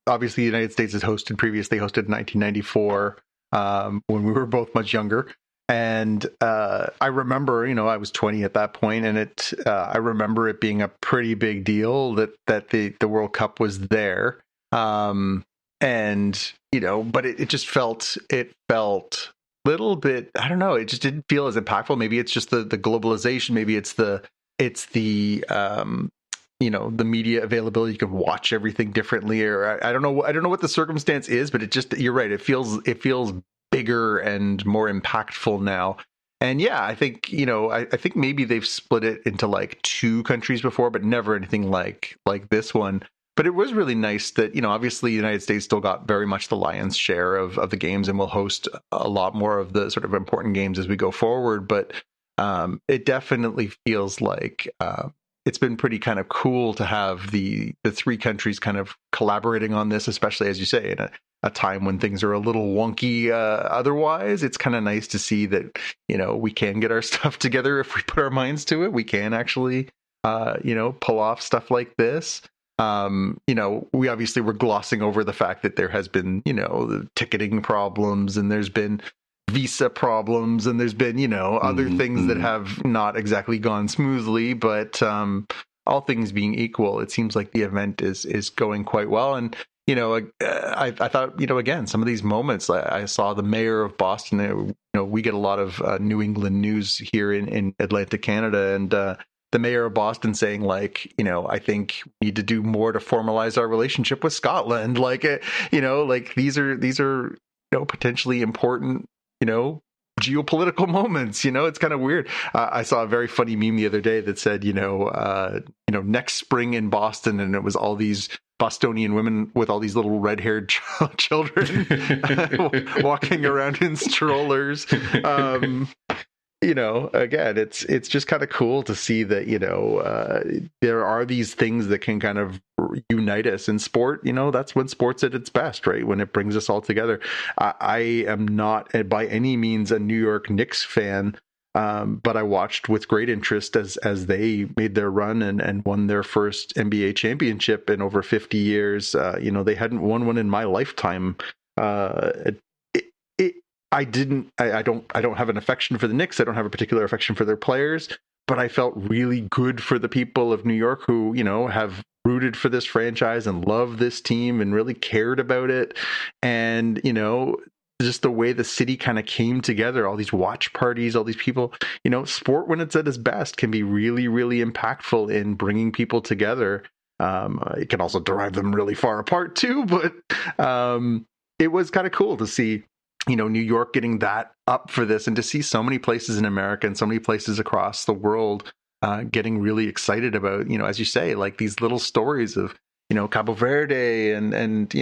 obviously the United States has previously hosted in 1994 when we were both much younger. And I remember, I was 20 at that point, and I remember it being a pretty big deal that the World Cup was there. and but it just felt little bit, I don't know, it just didn't feel as impactful. Maybe it's just the globalization, maybe it's the the media availability. You can watch everything differently, or I don't know what the circumstance is, but it just, you're right, it feels bigger and more impactful now. And yeah, I think I think maybe they've split it into like 2 countries before, but never anything like this one. But it was really nice that, obviously the United States still got very much the lion's share of the games and will host a lot more of the sort of important games as we go forward. But it definitely feels like it's been pretty kind of cool to have the 3 countries kind of collaborating on this, especially, as you say, in a time when things are a little wonky otherwise. It's kind of nice to see that, we can get our stuff together if we put our minds to it. We can actually, pull off stuff like this. We obviously were glossing over the fact that there has been, the ticketing problems, and there's been visa problems, and there's been, other things that have not exactly gone smoothly, but all things being equal, it seems like the event is going quite well. And I thought, again, some of these moments, I saw the mayor of Boston. We get a lot of New England news here in Atlantic Canada, and the mayor of Boston saying, like, I think we need to do more to formalize our relationship with Scotland. Like, like these are potentially important, geopolitical moments. It's kind of weird. I saw a very funny meme the other day that said, next spring in Boston, and it was all these Bostonian women with all these little red-haired children walking around in strollers. Again, it's just kind of cool to see that, there are these things that can kind of unite us in sport. That's when sport's at its best, right? When it brings us all together. I am not by any means a New York Knicks fan, but I watched with great interest as they made their run and won their first NBA championship in over 50 years. They hadn't won one in my lifetime. I don't have an affection for the Knicks. I don't have a particular affection for their players, but I felt really good for the people of New York who, have rooted for this franchise and love this team and really cared about it. And, just the way the city kind of came together, all these watch parties, all these people, sport when it's at its best can be really, really impactful in bringing people together. It can also drive them really far apart too, but it was kind of cool to see, New York getting that up for this, and to see so many places in America and so many places across the world getting really excited about, as you say, like these little stories of, Cabo Verde and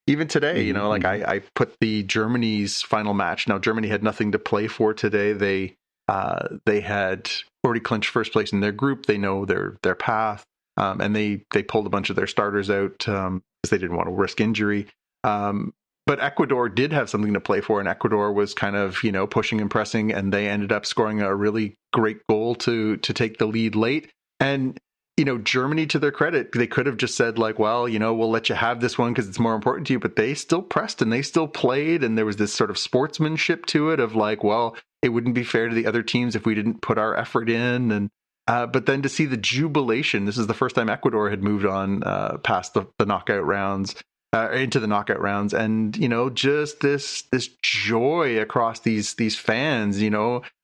even today, like I put the Germany's final match. Now, Germany had nothing to play for today. They had already clinched first place in their group. They know their path, and they pulled a bunch of their starters out because they didn't want to risk injury. But Ecuador did have something to play for, and Ecuador was kind of, pushing and pressing, and they ended up scoring a really great goal to take the lead late. And, Germany, to their credit, they could have just said, like, well, we'll let you have this one because it's more important to you, but they still pressed and they still played. And there was this sort of sportsmanship to it of like, well, it wouldn't be fair to the other teams if we didn't put our effort in. And but then to see the jubilation, this is the first time Ecuador had moved on past the knockout rounds. Into the knockout rounds, and just this joy across these fans.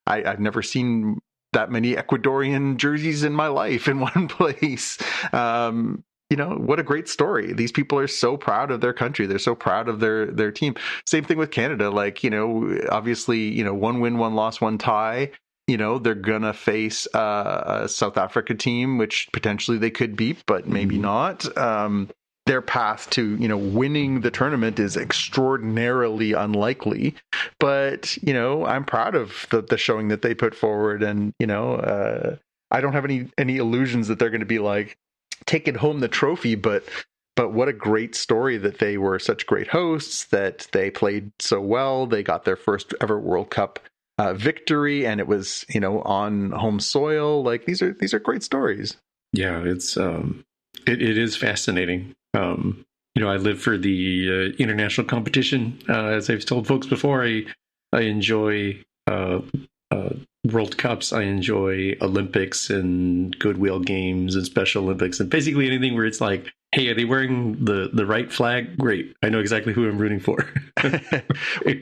I've never seen that many Ecuadorian jerseys in my life in one place. What a great story. These people are so proud of their country. They're so proud of their team. Same thing with Canada. Like, obviously, one win, one loss, one tie. They're gonna face a South Africa team, which potentially they could beat, but maybe not. Their path to, winning the tournament is extraordinarily unlikely. But, I'm proud of the showing that they put forward. And, I don't have any illusions that they're going to be like taking home the trophy, but what a great story that they were such great hosts, that they played so well. They got their first ever World Cup victory, and it was, on home soil. Like, these are great stories. Yeah, it's it is fascinating. I live for the international competition. As I've told folks before, I enjoy World Cups. I enjoy Olympics and Goodwill Games and Special Olympics and basically anything where it's like, hey, are they wearing the right flag? Great. I know exactly who I'm rooting for.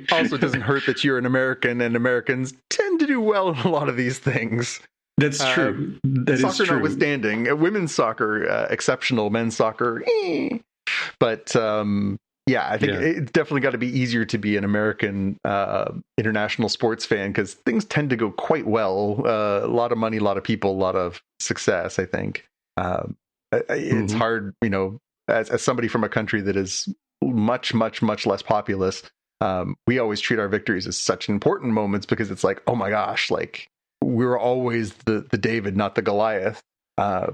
Also, it doesn't hurt that you're an American, and Americans tend to do well in a lot of these things. That's true. That soccer is true. notwithstanding, women's soccer, exceptional. Men's soccer, but I think it's definitely got to be easier to be an American international sports fan because things tend to go quite well. A lot of money, a lot of people, a lot of success. I think it's hard, as somebody from a country that is much, much, much less populous. We always treat our victories as such important moments because it's like, oh my gosh, like we're always the David, not the Goliath. Although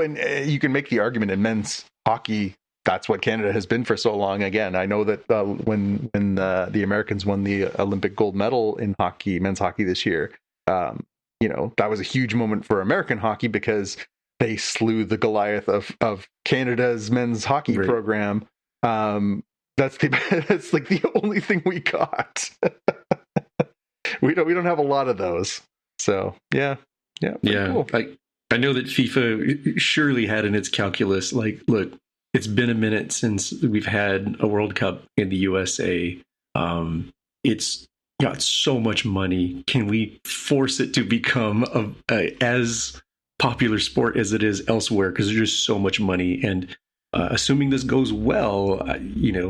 you can make the argument in men's hockey, that's what Canada has been for so long. Again, I know that when the Americans won the Olympic gold medal in hockey, men's hockey this year, that was a huge moment for American hockey because they slew the Goliath of Canada's men's hockey program. That's like the only thing we got. we don't have a lot of those. So yeah. Cool. I know that FIFA surely had in its calculus, like, look, it's been a minute since we've had a World Cup in the USA. It's got so much money. Can we force it to become as popular sport as it is elsewhere? Because there's just so much money. And assuming this goes well,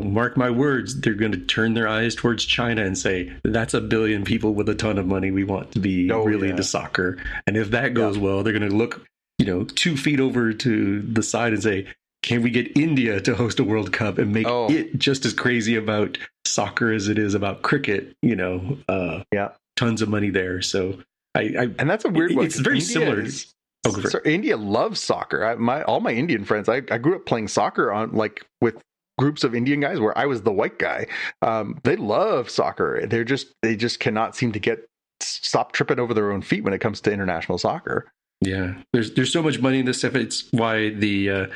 mark my words, they're going to turn their eyes towards China and say, that's a billion people with a ton of money. We want to be into soccer. And if that goes well, they're going to look, 2 feet over to the side and say, can we get India to host a World Cup and make it just as crazy about soccer as it is about cricket? Tons of money there. So and that's a weird one. It's very similar. So India loves soccer. All my Indian friends, I grew up playing soccer with groups of Indian guys where I was the white guy. They love soccer. They just cannot seem to stop tripping over their own feet when it comes to international soccer. Yeah, there's so much money in this stuff. It's why the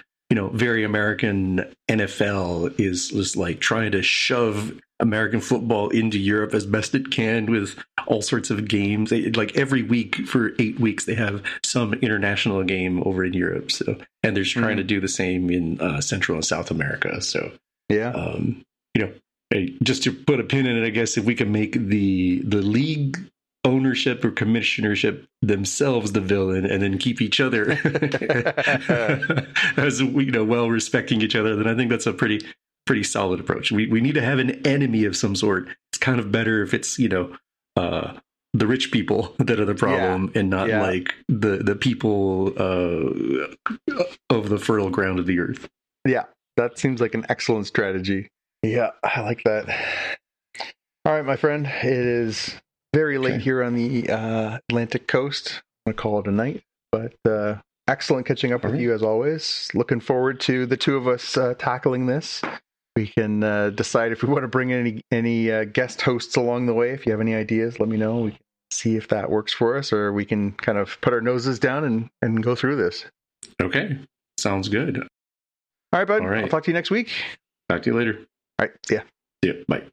very American NFL is just like trying to shove American football into Europe as best it can with all sorts of games. Like every week for 8 weeks, they have some international game over in Europe. So, and they're trying to do the same in Central and South America. So, just to put a pin in it, I guess if we can make the league ownership or commissionership themselves the villain and then keep each other as well respecting each other, then I think that's a pretty solid approach. We need to have an enemy of some sort. It's kind of better if it's the rich people that are the problem and not like the people of the fertile ground of the earth. Yeah, that seems like an excellent strategy. Yeah, I like that. All right, my friend, it is very late here on the Atlantic coast. I'm going to call it a night, but excellent catching up with you as always. Looking forward to the two of us tackling this. We can decide if we want to bring any guest hosts along the way. If you have any ideas, let me know. We can see if that works for us, or we can kind of put our noses down and go through this. Okay. Sounds good. All right, bud. All right. I'll talk to you next week. Talk to you later. All right. See ya. See ya. Bye.